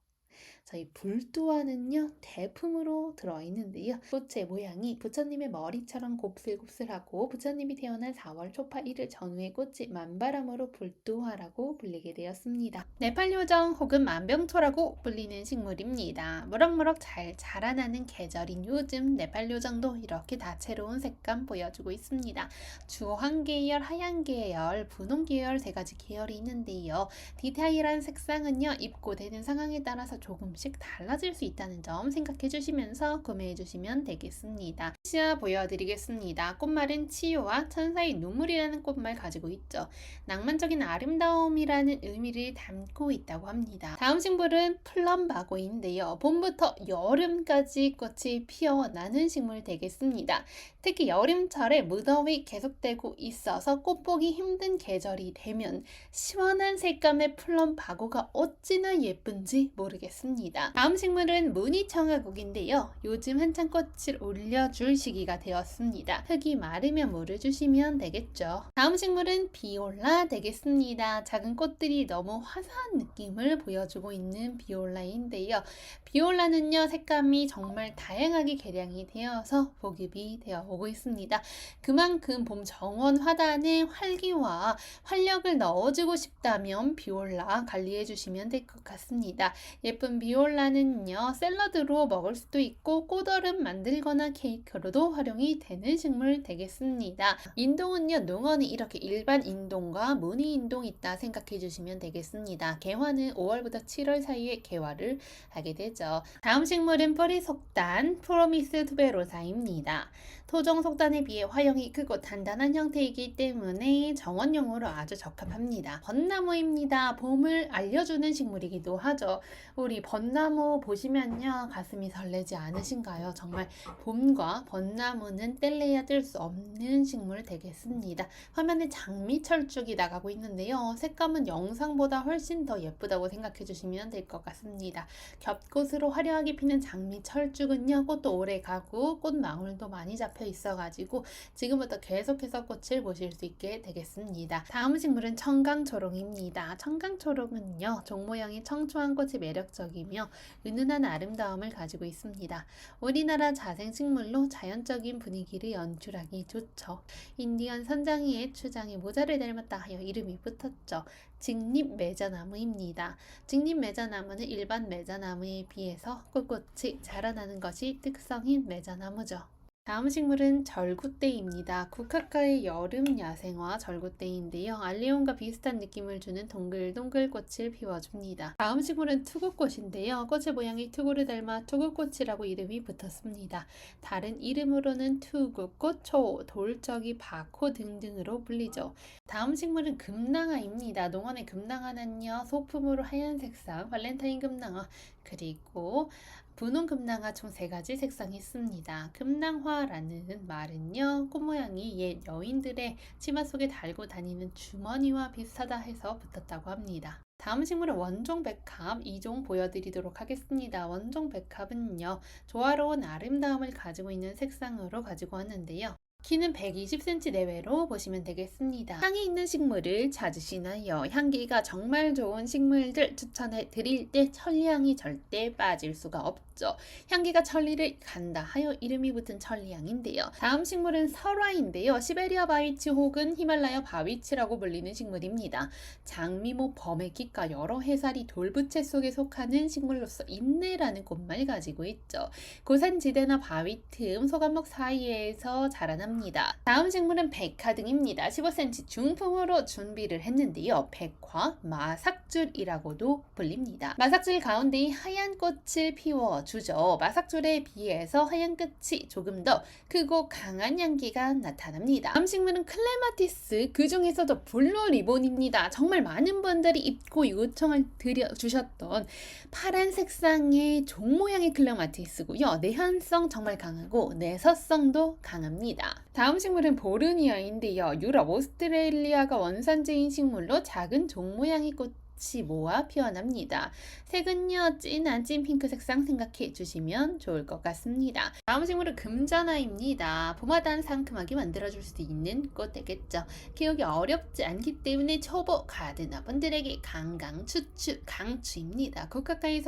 저희 불두화는요, 대품으로 들어있는데요. 꽃의 모양이 부처님의 머리처럼 곱슬곱슬하고 부처님이 태어난 4월 초파 1일 전후의 꽃이 만바람으로 불두화라고 불리게 되었습니다. 네팔요정 혹은 만병초라고 불리는 식물입니다. 무럭무럭 잘 자라나는 계절인 요즘 네팔요정도 이렇게 다채로운 색감 보여주고 있습니다. 주황 계열, 하얀 계열, 분홍 계열 3가지 계열이 있는데요. 디테일한 색상은요, 입고되는 상황에 따라서 조금씩 달라질 수 있다는 점 생각해 주시면서 구매해 주시면 되겠습니다. 시아 보여드리겠습니다. 꽃말은 치유와 천사의 눈물이라는 꽃말 가지고 있죠. 낭만적인 아름다움이라는 의미를 담고 있다고 합니다. 다음 식물은 플럼바고인데요. 봄부터 여름까지 꽃이 피어나는 식물 되겠습니다. 특히 여름철에 무더위 계속되고 있어서 꽃 보기 힘든 계절이 되면 시원한 색감의 플럼바고가 어찌나 예쁜지 모르겠습니다. 다음 식물은 무늬청아국인데요. 요즘 한창 꽃을 올려줄 시기가 되었습니다. 흙이 마르면 물을 주시면 되겠죠. 다음 식물은 비올라 되겠습니다. 작은 꽃들이 너무 화사한 느낌을 보여주고 있는 비올라인데요. 비올라는요, 색감이 정말 다양하게 개량이 되어서 보급이 되어 오고 있습니다. 그만큼 봄 정원 화단에 활기와 활력을 넣어주고 싶다면 비올라 관리해 주시면 될 것 같습니다. 예쁜 비올라 비올라는요, 샐러드로 먹을 수도 있고 꽃얼음 만들거나 케이크로도 활용이 되는 식물 되겠습니다. 인동은요, 농어는 이렇게 일반 인동과 무늬 인동이 있다 생각해 주시면 되겠습니다. 개화는 5월부터 7월 사이에 개화를 하게 되죠. 다음 식물은 뿌리속단 프로미스 투베로사입니다. 토종 속단에 비해 화형이 크고 단단한 형태이기 때문에 정원용으로 아주 적합합니다. 벚나무입니다. 봄을 알려주는 식물이기도 하죠. 우리 벚나무 보시면요, 가슴이 설레지 않으신가요? 정말 봄과 벚나무는 뗄래야 뗄 수 없는 식물 되겠습니다. 화면에 장미철쭉이 나가고 있는데요, 색감은 영상보다 훨씬 더 예쁘다고 생각해 주시면 될 것 같습니다. 겹꽃으로 화려하게 피는 장미철쭉은요, 꽃도 오래 가고 꽃망울도 많이 잡혀 있어가지고 지금부터 계속해서 꽃을 보실 수 있게 되겠습니다. 다음 식물은 청강초롱입니다. 청강초롱은요, 종 모양이 청초한 꽃이 매력적이며 은은한 아름다움을 가지고 있습니다. 우리나라 자생식물로 자연적인 분위기를 연출하기 좋죠. 인디언 선장이의 추장에 모자를 닮았다 하여 이름이 붙었죠. 직립 매자나무입니다. 직립 매자나무는 일반 매자나무에 비해서 꿋꿋이 자라나는 것이 특성인 매자나무죠. 다음 식물은 절구대입니다. 국화과의 여름 야생화 절구대인데요, 알리온과 비슷한 느낌을 주는 동글동글 꽃을 피워줍니다. 다음 식물은 투구꽃인데요, 꽃의 모양이 투구를 닮아 투구꽃이라고 이름이 붙었습니다. 다른 이름으로는 투구꽃, 초, 돌적이, 박호 등등으로 불리죠. 다음 식물은 금낭아입니다. 농원의 금낭아는요, 소품으로 하얀 색상, 발렌타인 금낭아, 그리고 분홍 금낭아 총 3가지 색상이 있습니다. 금낭화라는 말은요, 꽃 모양이 옛 여인들의 치마 속에 달고 다니는 주머니와 비슷하다 해서 붙었다고 합니다. 다음 식물은 원종백합 2종 보여드리도록 하겠습니다. 원종백합은요, 조화로운 아름다움을 가지고 있는 색상으로 가지고 왔는데요, 키는 120cm 내외로 보시면 되겠습니다. 향이 있는 식물을 찾으시나요? 향기가 정말 좋은 식물들 추천해 드릴 때 천리향이 절대 빠질 수가 없죠. 향기가 천리를 간다 하여 이름이 붙은 천리향인데요. 다음 식물은 설화인데요, 시베리아 바위치 혹은 히말라야 바위치라고 불리는 식물입니다. 장미모, 범의 깃과 여러 해살이 돌부채 속에 속하는 식물로서 인내라는 꽃말 가지고 있죠. 고산지대나 바위 틈, 소간목 사이에서 자라납니다. 다음 식물은 백화등입니다. 15cm 중품으로 준비를 했는데요, 백화, 마삭줄이라고도 불립니다. 마삭줄 가운데에 하얀 꽃을 피워주죠. 마삭줄에 비해서 하얀 끝이 조금 더 크고 강한 향기가 나타납니다. 다음 식물은 클레마티스, 그 중에서도 블루 리본입니다. 정말 많은 분들이 입고 요청을 주셨던 파란 색상의 종 모양의 클레마티스고요, 내현성 정말 강하고 내서성도 강합니다. 다음 식물은 보르니아인데요, 유럽, 오스트레일리아가 원산지인 식물로 작은 종 모양의 꽃 모아 피어납니다. 색은요, 진한 찐핑크 색상 생각해 주시면 좋을 것 같습니다. 다음 식물은 금자나입니다. 봄하단 상큼하게 만들어줄 수 있는 꽃 되겠죠. 키우기 어렵지 않기 때문에 초보 가드너 분들에게 강추 강추입니다. 국화과의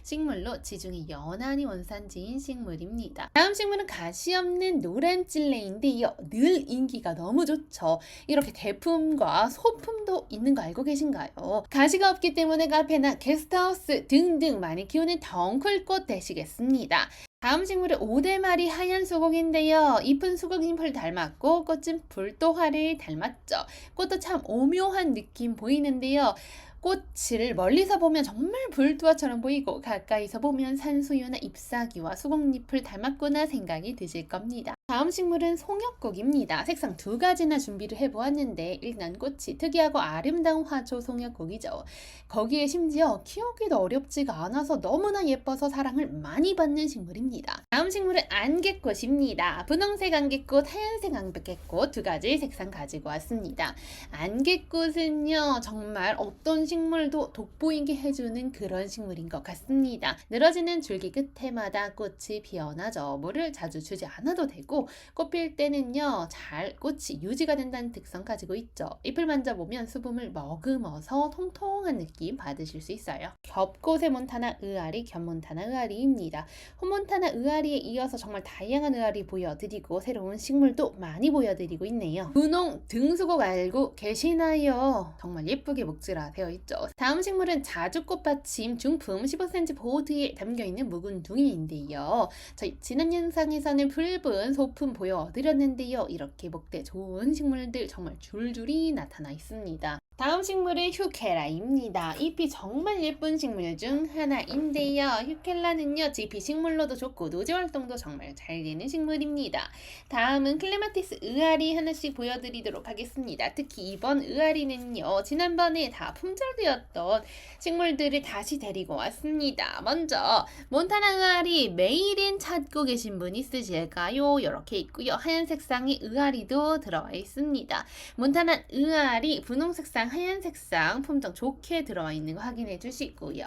식물로 지중해 연안이 원산지인 식물입니다. 다음 식물은 가시 없는 노란 찔레인데요, 늘 인기가 너무 좋죠. 이렇게 대품과 소품도 있는 거 알고 계신가요? 가시가 없기 때문에 카페나 게스트하우스 등등 많이 키우는 덩쿨꽃 되시겠습니다. 다음 식물은 오대마리 하얀 수국인데요, 잎은 수국잎을 닮았고 꽃은 불도화를 닮았죠. 꽃도 참 오묘한 느낌 보이는데요, 꽃을 멀리서 보면 정말 불도화처럼 보이고 가까이서 보면 산수유나 잎사귀와 수국잎을 닮았구나 생각이 드실 겁니다. 다음 식물은 송엽국입니다. 색상 2가지나 준비를 해보았는데, 일단 꽃이 특이하고 아름다운 화초 송엽국이죠. 거기에 심지어 키우기도 어렵지가 않아서 너무나 예뻐서 사랑을 많이 받는 식물입니다. 다음 식물은 안개꽃입니다. 분홍색 안개꽃, 하얀색 안개꽃 2가지 색상 가지고 왔습니다. 안개꽃은요, 정말 어떤 식물도 돋보이게 해주는 그런 식물인 것 같습니다. 늘어지는 줄기 끝에마다 꽃이 피어나죠. 물을 자주 주지 않아도 되고 꽃 필 때는요, 잘 꽃이 유지가 된다는 특성 가지고 있죠. 잎을 만져보면 수분을 머금어서 통통한 느낌 받으실 수 있어요. 겹꽃의 몬타나 의아리, 겹몬타나 의아리입니다. 홈몬타나 의아리에 이어서 정말 다양한 의아리 보여드리고 새로운 식물도 많이 보여드리고 있네요. 분홍 등수국 알고 계시나요? 정말 예쁘게 목질화 되어 있죠. 있죠. 다음 식물은 자주꽃받침 중품 15cm 보드에 담겨있는 묵은둥이인데요. 저희 지난 영상에서는 붉은 소품 보여드렸는데요. 이렇게 먹대 좋은 식물들 정말 줄줄이 나타나 있습니다. 다음 식물은 휴켈라입니다. 잎이 정말 예쁜 식물 중 하나인데요. 휴켈라는요, 지피 식물로도 좋고 노지 활동도 정말 잘 되는 식물입니다. 다음은 클레마티스 의아리 하나씩 보여드리도록 하겠습니다. 특히 이번 의아리는요, 지난번에 다 품절되었던 식물들을 다시 데리고 왔습니다. 먼저 몬타나 의아리 매일은 찾고 계신 분 있으실까요? 이렇게 있고요. 하얀 색상의 의아리도 들어와 있습니다. 몬타나 의아리 분홍 색상 하얀 색상 품종 좋게 들어와 있는 거 확인해 주시고요.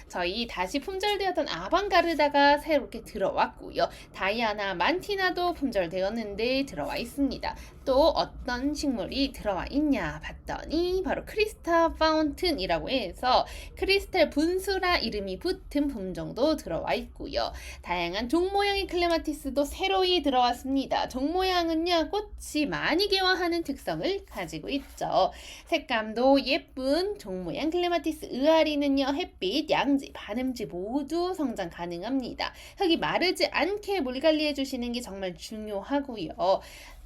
저희 다시 품절되었던 아방가르다가 새롭게 들어왔고요. 다이아나 만티나도 품절되었는데 들어와 있습니다. 또 어떤 식물이 들어와 있냐 봤더니 바로 크리스탈 파운튼이라고 해서 크리스탈 분수라 이름이 붙은 품종도 들어와 있고요. 다양한 종 모양의 클레마티스도 새로이 들어왔습니다. 종 모양은요, 꽃이 많이 개화하는 특성을 가지고 있죠. 색감도 예쁜 종 모양 클레마티스 의아리는요, 햇빛, 양지, 반음지 모두 성장 가능합니다. 흙이 마르지 않게 물 관리해 주시는 게 정말 중요하고요.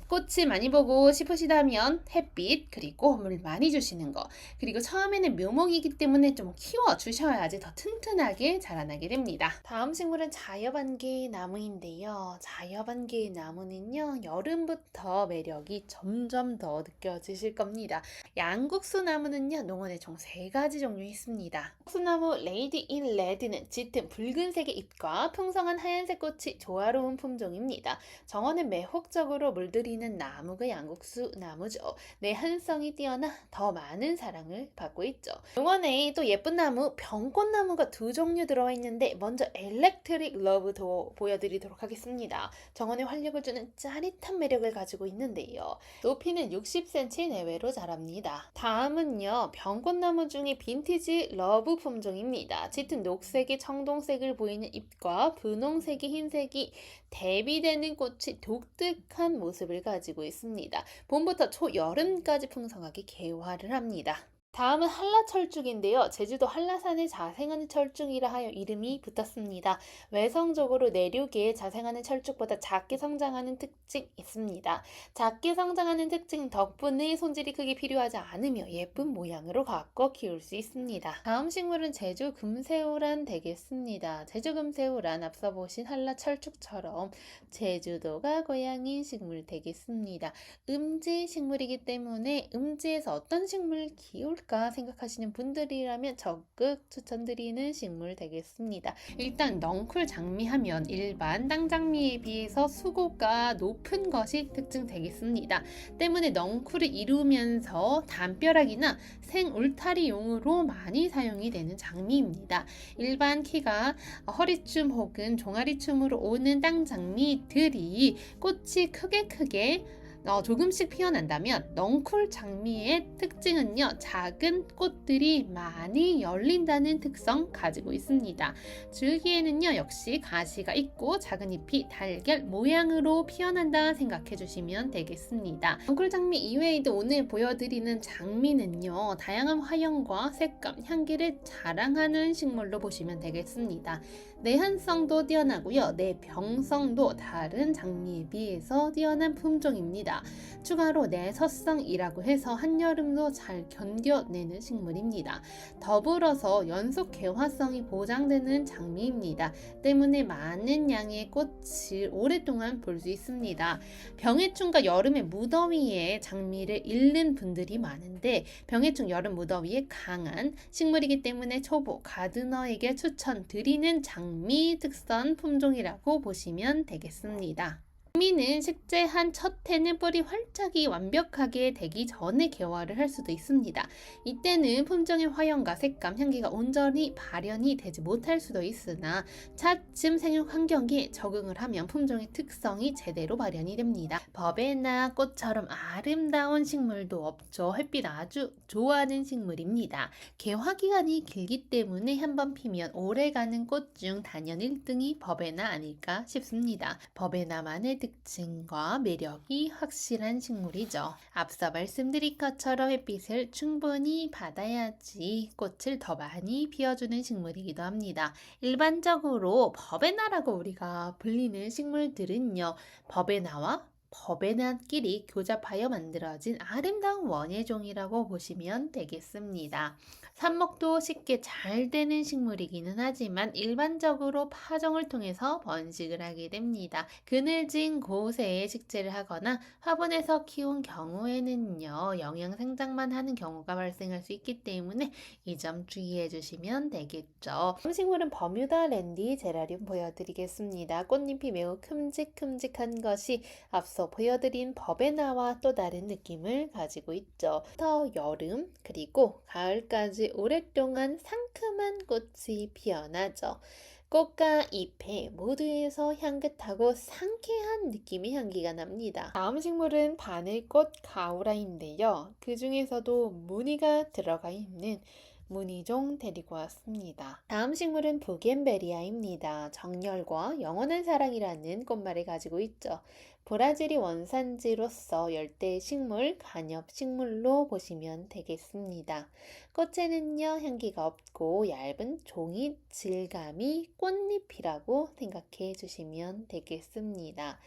꽃이 많이 보고 싶으시다면 햇빛 그리고 물 많이 주시는 거, 그리고 처음에는 묘목이기 때문에 좀 키워 주셔야지 더 튼튼하게 자라나게 됩니다. 다음 식물은 자여반개 나무인데요. 자여반개 나무는요, 여름부터 매력이 점점 더 느껴지실 겁니다. 양국수 나무는요, 농원에 총 3가지 종류 있습니다. 국수나무 레이디 인 레드는 짙은 붉은색의 잎과 풍성한 하얀색 꽃이 조화로운 품종입니다. 정원은 매혹적으로 물들이는 나무가 양국수 나무죠. 내한성이 뛰어나 더 많은 사랑을 받고 있죠. 농원에 또 예쁜 나무 병꽃나무가 2종류 들어와 있는데, 먼저 엘렉트릭 러브도 보여드리도록 하겠습니다. 정원에 활력을 주는 짜릿한 매력을 가지고 있는데요. 높이는 60cm 내외로 자랍니다. 다음은요, 병꽃나무 중에 빈티지 러브 품종입니다. 짙은 녹색의 청동색을 보이는 잎과 분홍색의 흰색이 대비되는 꽃이 독특한 모습을 가지고 있습니다. 봄부터 초여름까지 풍성하게 개화를 합니다. 다음은 한라철쭉인데요. 제주도 한라산에 자생하는 철쭉이라 하여 이름이 붙었습니다. 외성적으로 내륙에 자생하는 철쭉보다 작게 성장하는 특징이 있습니다. 작게 성장하는 특징 덕분에 손질이 크게 필요하지 않으며 예쁜 모양으로 가꿔 키울 수 있습니다. 다음 식물은 제주 금새우란 되겠습니다. 제주 금새우란 앞서 보신 한라철쭉처럼 제주도가 고향인 식물 되겠습니다. 음지 식물이기 때문에 음지에서 어떤 식물 키울까 생각하시는 분들이라면 적극 추천드리는 식물 되겠습니다. 일단 넝쿨 장미하면 일반 땅장미에 비해서 수고가 높은 것이 특징 되겠습니다. 때문에 넝쿨을 이루면서 담벼락이나 생울타리용으로 많이 사용이 되는 장미입니다. 일반 키가 허리춤 혹은 종아리춤으로 오는 땅장미들이 꽃이 크게 조금씩 피어난다면 넝쿨 장미의 특징은요, 작은 꽃들이 많이 열린다는 특성 가지고 있습니다. 줄기에는요, 역시 가시가 있고 작은 잎이 달걀 모양으로 피어난다 생각해 주시면 되겠습니다. 넝쿨 장미 이외에도 오늘 보여드리는 장미는요, 다양한 화형과 색감, 향기를 자랑하는 식물로 보시면 되겠습니다. 내한성도 뛰어나고요, 내병성도 다른 장미에 비해서 뛰어난 품종입니다. 추가로 내서성이라고 해서 한여름도 잘 견뎌내는 식물입니다. 더불어서 연속 개화성이 보장되는 장미입니다. 때문에 많은 양의 꽃을 오랫동안 볼 수 있습니다. 병해충과 여름의 무더위에 장미를 잃는 분들이 많은데, 병해충 여름 무더위에 강한 식물이기 때문에 초보 가드너에게 추천드리는 장미 특선 품종이라고 보시면 되겠습니다. 장미는 식재한 첫 해는 뿌리 활짝이 완벽하게 되기 전에 개화를 할 수도 있습니다. 이때는 품종의 화형과 색감, 향기가 온전히 발현이 되지 못할 수도 있으나 차츰 생육 환경에 적응을 하면 품종의 특성이 제대로 발현이 됩니다. 버베나 꽃처럼 아름다운 식물도 없죠. 햇빛 아주 좋아하는 식물입니다. 개화 기간이 길기 때문에 한번 피면 오래가는 꽃 중 단연 1등이 버베나 아닐까 싶습니다. 버베나만의 특징과 매력이 확실한 식물이죠. 앞서 말씀드린 것처럼 햇빛을 충분히 받아야지 꽃을 더 많이 피워주는 식물이기도 합니다. 일반적으로 버베나라고 우리가 불리는 식물들은요, 버베나와 버베나끼리 교잡하여 만들어진 아름다운 원예종이라고 보시면 되겠습니다. 삽목도 쉽게 잘 되는 식물이기는 하지만 일반적으로 파종을 통해서 번식을 하게 됩니다. 그늘진 곳에 식재를 하거나 화분에서 키운 경우에는요, 영양 생장만 하는 경우가 발생할 수 있기 때문에 이 점 주의해 주시면 되겠죠. 다음 식물은 버뮤다 랜디 제라늄 보여드리겠습니다. 꽃잎이 매우 큼직큼직한 것이 앞서 보여드린 버베나와 또 다른 느낌을 가지고 있죠. 부터 여름 그리고 가을까지 오랫동안 상큼한 꽃이 피어나죠. 꽃과 잎에 모두에서 향긋하고 상쾌한 느낌의 향기가 납니다. 다음 식물은 바늘꽃 가오라인데요. 그 중에서도 무늬가 들어가 있는 무늬종 데리고 왔습니다. 다음 식물은 부겐베리아입니다. 정열과 영원한 사랑이라는 꽃말을 가지고 있죠. 브라질이 원산지로서 열대 식물, 간엽 식물로 보시면 되겠습니다. 꽃에는요, 향기가 없고 얇은 종이 질감이 꽃잎이라고 생각해 주시면 되겠습니다.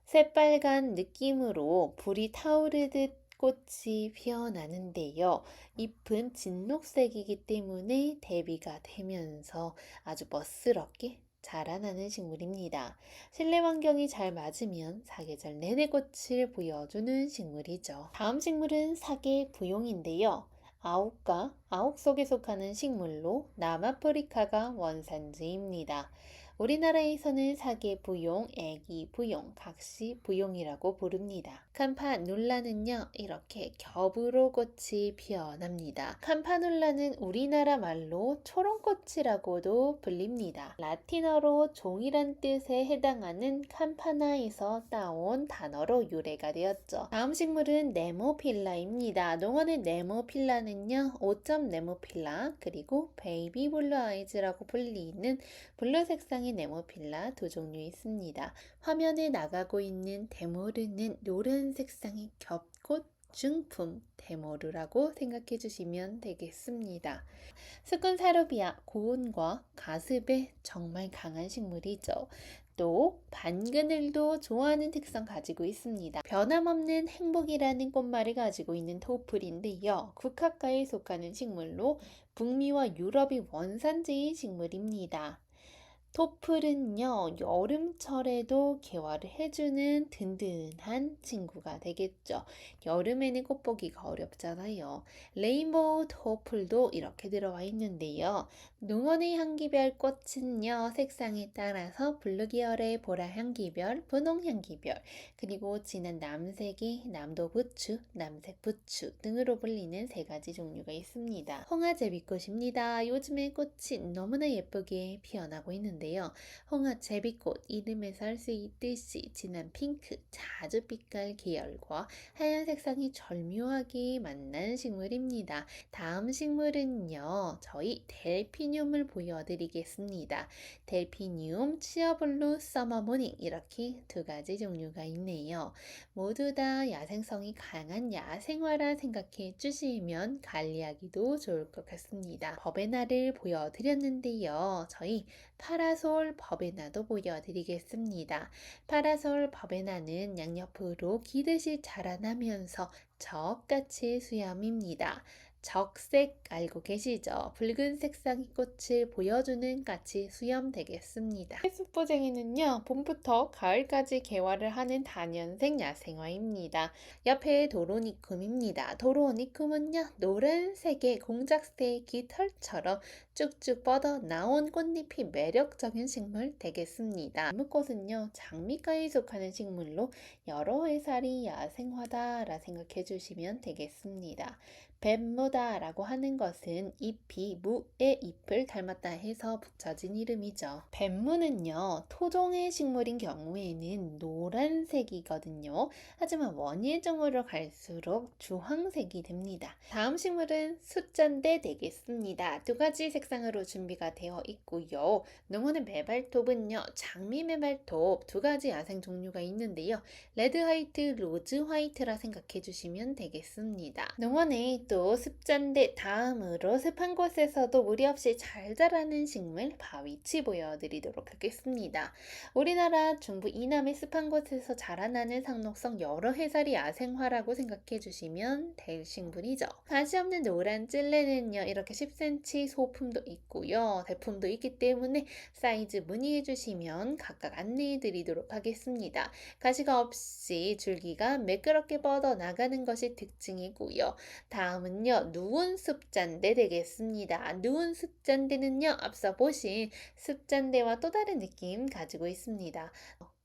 새빨간 느낌으로 불이 타오르듯 꽃이 피어나는데요. 잎은 진녹색이기 때문에 대비가 되면서 아주 멋스럽게 자라나는 식물입니다. 실내 환경이 잘 맞으면 사계절 내내 꽃을 보여주는 식물이죠. 다음 식물은 사계 부용인데요. 아욱과 아욱 속에 속하는 식물로 남아프리카가 원산지입니다. 우리나라에서는 사계 부용, 애기 부용, 각시 부용이라고 부릅니다. 캄파눌라는요, 이렇게 겹으로 꽃이 피어납니다. 캄파눌라는 우리나라 말로 초롱꽃이라고도 불립니다. 라틴어로 종이란 뜻에 해당하는 캄파나에서 따온 단어로 유래가 되었죠. 다음 식물은 네모필라입니다. 농어의 네모필라는요, 5점 네모필라, 그리고 베이비 블루 아이즈라고 불리는 블루 색상의 네모필라 두 종류 있습니다. 화면에 나가고 있는 데모르는 노란 색상의 겹꽃 중품 데모르라고 생각해 주시면 되겠습니다. 스군 사루비아 고온과 가습에 정말 강한 식물이죠. 또 반그늘도 좋아하는 특성 가지고 있습니다. 변함없는 행복이라는 꽃말을 가지고 있는 토플인데요. 국화과에 속하는 식물로 북미와 유럽이 원산지인 식물입니다. 토플은요, 여름철에도 개화를 해주는 든든한 친구가 되겠죠. 여름에는 꽃 보기가 어렵잖아요. 레인보우 토플도 이렇게 들어와 있는데요. 농원의 향기별 꽃은요, 색상에 따라서 블루 계열의 보라 향기별, 분홍 향기별, 그리고 진한 남색의 남도 부추, 남색 부추 등으로 불리는 세 가지 종류가 있습니다. 홍화제비꽃입니다. 요즘에 꽃이 너무나 예쁘게 피어나고 있는데요. 홍화제비꽃 이름에서 알 수 있듯이 진한 핑크, 자주빛깔 계열과 하얀 색상이 절묘하게 만난 식물입니다. 다음 식물은요, 저희 델피늄을 보여드리겠습니다. 델피늄, 치어블루, 서머모닝 이렇게 두 가지 종류가 있네요. 모두 다 야생성이 강한 야생화라 생각해 주시면 관리하기도 좋을 것 같습니다. 버베나를 보여드렸는데요. 저희 파라솔 버베나도 보여드리겠습니다. 파라솔 버베나는 양옆으로 기듯이 자라나면서 적같이 수염입니다. 적색 알고 계시죠? 붉은 색상의 꽃을 보여주는 같이 수염 되겠습니다. 숲보쟁이는요, 봄부터 가을까지 개화를 하는 단연생 야생화입니다. 옆에 도로니쿰입니다. 도로니쿰은요, 노란색의 공작새의 깃털처럼 쭉쭉 뻗어 나온 꽃잎이 매력적인 식물 되겠습니다. 나무꽃은요, 장미과에 속하는 식물로 여러 해살이 야생화다라 생각해 주시면 되겠습니다. 뱀무다라고 하는 것은 잎이 무의 잎을 닮았다 해서 붙여진 이름이죠. 뱀무는요, 토종의 식물인 경우에는 노란색이거든요. 하지만 원예종으로 갈수록 주황색이 됩니다. 다음 식물은 숫잔대 되겠습니다. 두 가지 색상으로 준비가 되어 있고요. 농원의 메발톱은요, 장미 메발톱 두 가지 야생 종류가 있는데요. 레드 화이트, 로즈 화이트라 생각해 주시면 되겠습니다. 농원에 또 습잔데 다음으로 습한 곳에서도 무리 없이 잘 자라는 식물 바위치 보여드리도록 하겠습니다. 우리나라 중부 이남의 습한 곳에서 자라나는 상록성 여러 해살이 야생화라고 생각해 주시면 될 식물이죠. 가시 없는 노란 찔레는요, 이렇게 10cm 소품도 있고요. 대품도 있기 때문에 사이즈 문의해 주시면 각각 안내해 드리도록 하겠습니다. 가시가 없이 줄기가 매끄럽게 뻗어 나가는 것이 특징이고요. 다음은요, 누운 숲잔대 되겠습니다. 누운 숲잔대는요, 앞서 보신 숲잔대와 또 다른 느낌 가지고 있습니다.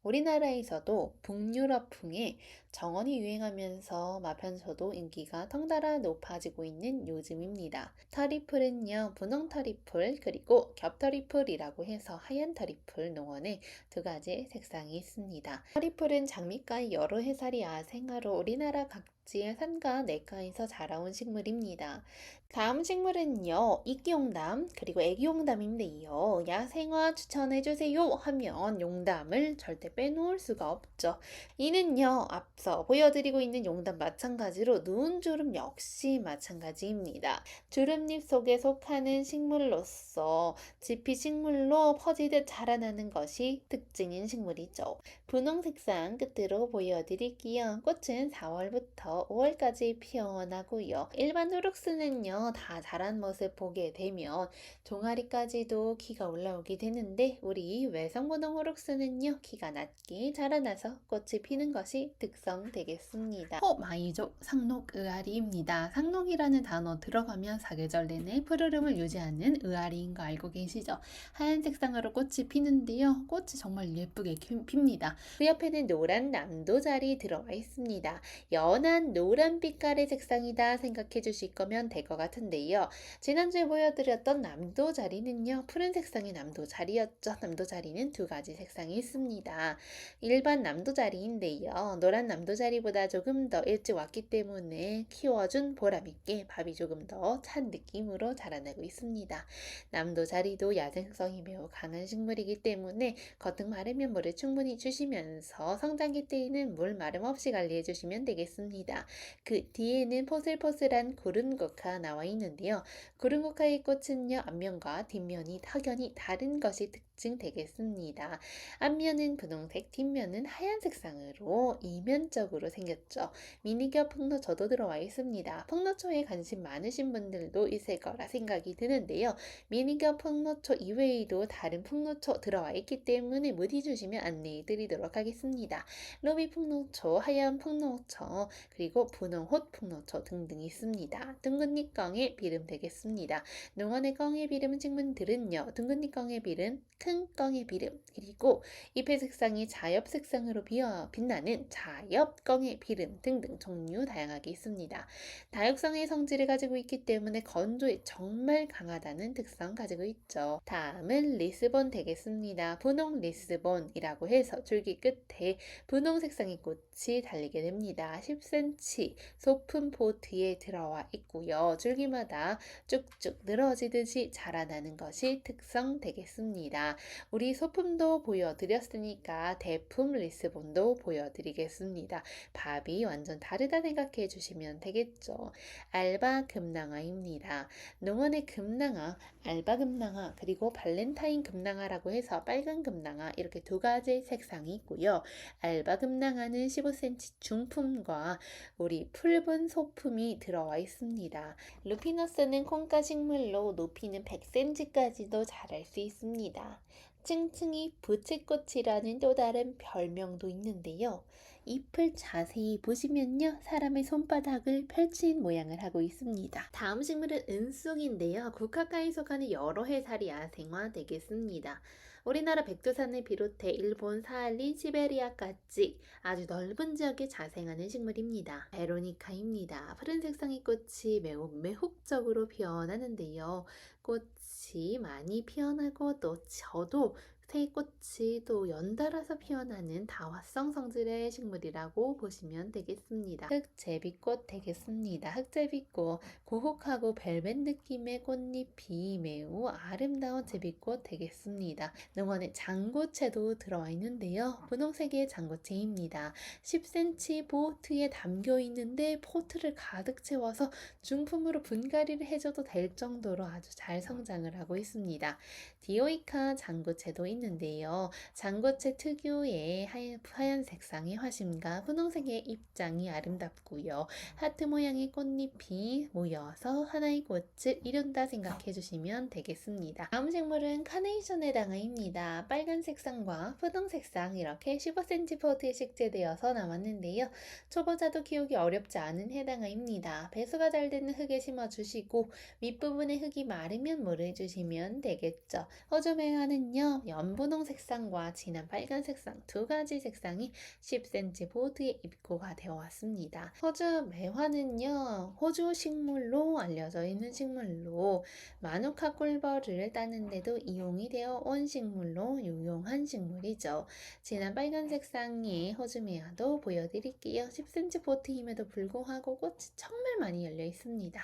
우리나라에서도 북유럽풍의 정원이 유행하면서 마편서도 인기가 덩달아 높아지고 있는 요즘입니다. 터리풀은요, 분홍 터리풀 그리고 겹터리풀이라고 해서 하얀 터리풀 농원에 두 가지 색상이 있습니다. 터리풀은 장미과의 여러 해살이 야생화로 우리나라 각지의 산과 냇가에서 자라온 식물입니다. 다음 식물은요, 이기용담 그리고 애기용담인데요. 야생화 추천해주세요 하면 용담을 절대 빼놓을 수가 없죠. 이는요, 앞서 보여드리고 있는 용담 마찬가지로 누운 주름 역시 마찬가지입니다. 주름잎 속에 속하는 식물로서 지피 식물로 퍼지듯 자라나는 것이 특징인 식물이죠. 분홍 색상 끝으로 보여드릴게요. 꽃은 4월부터 5월까지 피어나고요. 일반 후룩스는요, 다 자란 모습 보게 되면 종아리까지도 키가 올라오게 되는데 우리 외성분홍 후룩스는요, 키가 낮게 자라나서 꽃이 피는 것이 특성 되겠습니다. 호마이족 상록 의아리입니다. 상록이라는 단어 들어가면 사계절 내내 푸르름을 유지하는 의아리인 거 알고 계시죠? 하얀 색상으로 꽃이 피는데요. 꽃이 정말 예쁘게 핍니다. 그 옆에는 노란 남도자리 들어가 있습니다. 연한 노란 빛깔의 색상이다 생각해 주실 거면 될 것 같은데요. 지난주에 보여드렸던 남도자리는요, 푸른 색상의 남도자리였죠. 남도자리는 두 가지 색상이 있습니다. 일반 남도자리인데요. 노란 남도자리보다 조금 더 일찍 왔기 때문에 키워준 보람있게 밥이 조금 더 찬 느낌으로 자라나고 있습니다. 남도자리도 야생성이 매우 강한 식물이기 때문에 겉은 마르면 물을 충분히 주시면서 성장기 때에는 물 마름 없이 관리해 주시면 되겠습니다. 그 뒤에는 포슬포슬한 구름국화 나와 있는데요. 구름국화의 꽃은요, 앞면과 뒷면이 확연히 다른 것이 특징 되겠습니다. 앞면은 분홍색, 뒷면은 하얀 색상으로 이면적으로 생겼죠. 미니겨 풍노초도 들어와 있습니다. 풍노초에 관심 많으신 분들도 있을 거라 생각이 드는데요. 미니겨 풍노초 이외에도 다른 풍노초 들어와 있기 때문에 문의 주시면 안내해 드리도록 하겠습니다. 루비 풍노초, 하얀 풍노초, 그리고 분홍톳 풍노초 등등 있습니다. 둥근잎 껑의 비름 되겠습니다. 농원의 껑의 비름 식물들은요, 둥근잎 껑의 비름, 큰 껑의 비름, 그리고 잎의 색상이 자엽 색상으로 빛나는 자엽 껑의 비름 등등 종류 다양하게 있습니다. 다육성의 성질을 가지고 있기 때문에 건조에 정말 강하다는 특성 가지고 있죠. 다음은 리스본 되겠습니다. 분홍 리스본이라고 해서 줄기 끝에 분홍 색상의 꽃이 달리게 됩니다. 10cm 소품 포트에 들어와 있고요. 줄기마다 쭉쭉 늘어지듯이 자라나는 것이 특성 되겠습니다. 우리 소품도 보여드렸으니까 대품 리스본도 보여드리겠습니다. 밥이 완전 다르다 생각해 주시면 되겠죠. 알바 금낭화입니다. 농원의 금낭화, 알바 금낭화, 그리고 발렌타인 금낭화라고 해서 빨간 금낭화 이렇게 두 가지 색상이 있고요. 알바 금낭화는 15cm 중품과 우리 붉은 소품이 들어와 있습니다. 루피너스는 콩가 식물로 높이는 100cm까지도 자랄 수 있습니다. 층층이 부채꽃이라는 또 다른 별명도 있는데요. 잎을 자세히 보시면요, 사람의 손바닥을 펼친 모양을 하고 있습니다. 다음 식물은 은쑥인데요. 국화과에 속하는 여러 해살이 야생화 되겠습니다. 우리나라 백두산을 비롯해 일본, 사할린, 시베리아까지 아주 넓은 지역에 자생하는 식물입니다. 베로니카입니다. 푸른 색상의 꽃이 매우 매혹적으로 피어나는데요. 꽃이 많이 피어나고 또 저도 새 꽃이 또 연달아서 피어나는 다화성 성질의 식물이라고 보시면 되겠습니다. 흑제비꽃 되겠습니다. 흑제비꽃, 고혹하고 벨벳 느낌의 꽃잎이 매우 아름다운 제비꽃 되겠습니다. 농원에 장구채도 들어와 있는데요. 분홍색의 장구채입니다. 10cm 포트에 담겨 있는데 포트를 가득 채워서 중품으로 분갈이를 해줘도 될 정도로 아주 잘 성장을 하고 있습니다. 디오이카 장구채도 있는데요. 장구채 특유의 하얀 색상의 화심과 분홍색의 잎장이 아름답고요. 하트 모양의 꽃잎이 모여서 하나의 꽃을 이룬다 생각해 주시면 되겠습니다. 다음 식물은 카네이션의 당화입니다. 빨간 색상과 분홍 색상 이렇게 15cm 포트에 식재되어서 나왔는데요. 초보자도 키우기 어렵지 않은 해당화입니다. 배수가 잘 되는 흙에 심어주시고 윗부분에 흙이 마르면 물을 주시면 되겠죠. 호주 매화는요, 연분홍 색상과 진한 빨간 색상 두 가지 색상이 10cm 포트에 입고가 되어 왔습니다. 호주 매화는요, 호주 식물로 알려져 있는 식물로 마누카 꿀벌을 따는데도 이용이 되어 온 식물로 유용한 식물이죠. 진한 빨간 색상의 호주 매화도 보여드릴게요. 10cm 포트임에도 불구하고 꽃이 정말 많이 열려 있습니다.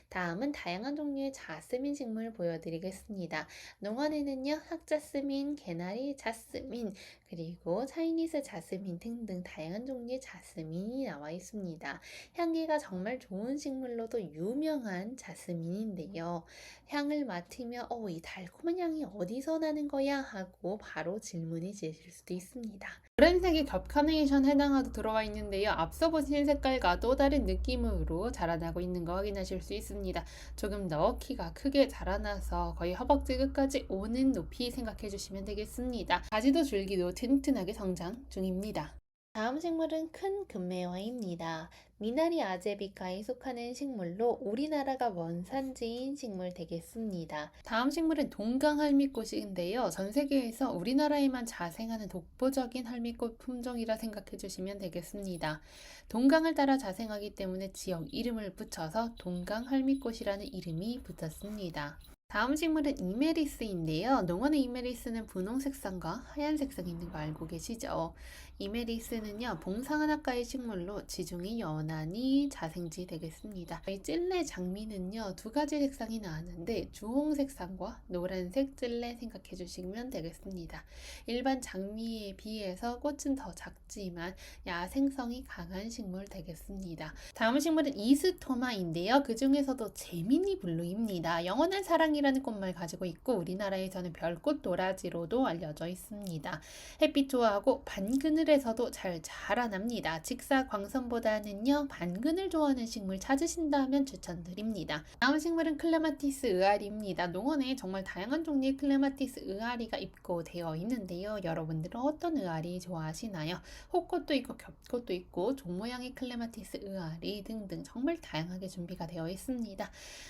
다음은 다양한 종류의 자스민 식물 보여드리겠습니다. 농원에는요, 흑자스민, 개나리 자스민, 그리고 차이니스 자스민 등등 다양한 종류의 자스민이 나와 있습니다. 향기가 정말 좋은 식물로도 유명한 자스민인데요. 향을 맡으며 이 달콤한 향이 어디서 나는 거야? 하고 바로 질문이 지으실 수도 있습니다. 노란색의 겹 카네이션 해당화도 들어와 있는데요. 앞서 보신 색깔과 또 다른 느낌으로 자라나고 있는 거 확인하실 수 있습니다. 조금 더 키가 크게 자라나서 거의 허벅지 끝까지 오는 높이 생각해 주시면 되겠습니다. 가지도 줄기도 튼튼하게 성장 중입니다. 다음 식물은 큰 금매화입니다. 미나리 아제비카에 속하는 식물로 우리나라가 원산지인 식물 되겠습니다. 다음 식물은 동강할미꽃인데요. 전 세계에서 우리나라에만 자생하는 독보적인 할미꽃 품종이라 생각해 주시면 되겠습니다. 동강을 따라 자생하기 때문에 지역 이름을 붙여서 동강할미꽃이라는 이름이 붙었습니다. 다음 식물은 이메리스인데요. 농원의 이메리스는 분홍 색상과 하얀 색상이 있는 거 알고 계시죠? 이메리스는요, 봉상한학과의 식물로 지중해 연안이 자생지 되겠습니다. 이 찔레 장미는요, 두 가지 색상이 나왔는데 주홍 색상과 노란색 찔레 생각해 주시면 되겠습니다. 일반 장미에 비해서 꽃은 더 작지만 야생성이 강한 식물 되겠습니다. 다음 식물은 이스토마인데요. 그 중에서도 제미니 블루입니다. 영원한 사랑이라는 꽃말 가지고 있고 우리나라에서는 별꽃 도라지로도 알려져 있습니다. 햇빛 좋아하고 반그늘에서도 잘 자라납니다. 직사광선보다는요, 반그늘 좋아하는 식물 찾으신다면 추천드립니다. 다음 식물은 클레마티스 의아리입니다. 농원에 정말 다양한 종류의 클레마티스 의아리가 입고되어 있는데요. 여러분들은 어떤 의아리 좋아하시나요? 호꽃도 있고 겹꽃도 있고 종 모양의 클레마티스 의아리 등등 정말 다양하게 준비가 되어 있습니다.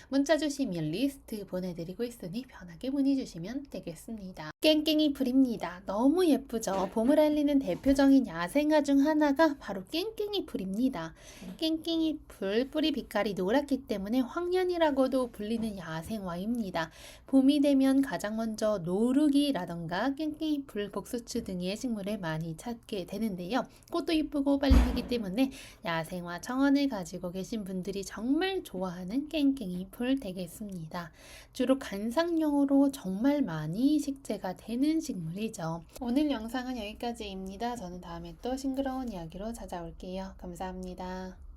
문자 주시면 리스트 보내드리고 있으니 편하게 문의 주시면 되겠습니다. 깽깽이 풀입니다. 너무 예쁘죠? 봄을 알리는 대표적인 야생화 중 하나가 바로 깽깽이 풀입니다. 깽깽이 풀 뿌리 빛깔이 노랗기 때문에 황년이라고도 불리는 야생화입니다. 봄이 되면 가장 먼저 노루기라던가 깽깽이 풀, 복수추 등의 식물을 많이 찾게 되는데요. 꽃도 이쁘고 빨리 피기 때문에 야생화 정원을 가지고 계신 분들이 정말 좋아하는 깽깽이 풀 되겠습니다. 주로 관상용으로 정말 많이 식재가 되는 식물이죠. 오늘 영상은 여기까지입니다. 저는 다음에 또 싱그러운 이야기로 찾아올게요. 감사합니다.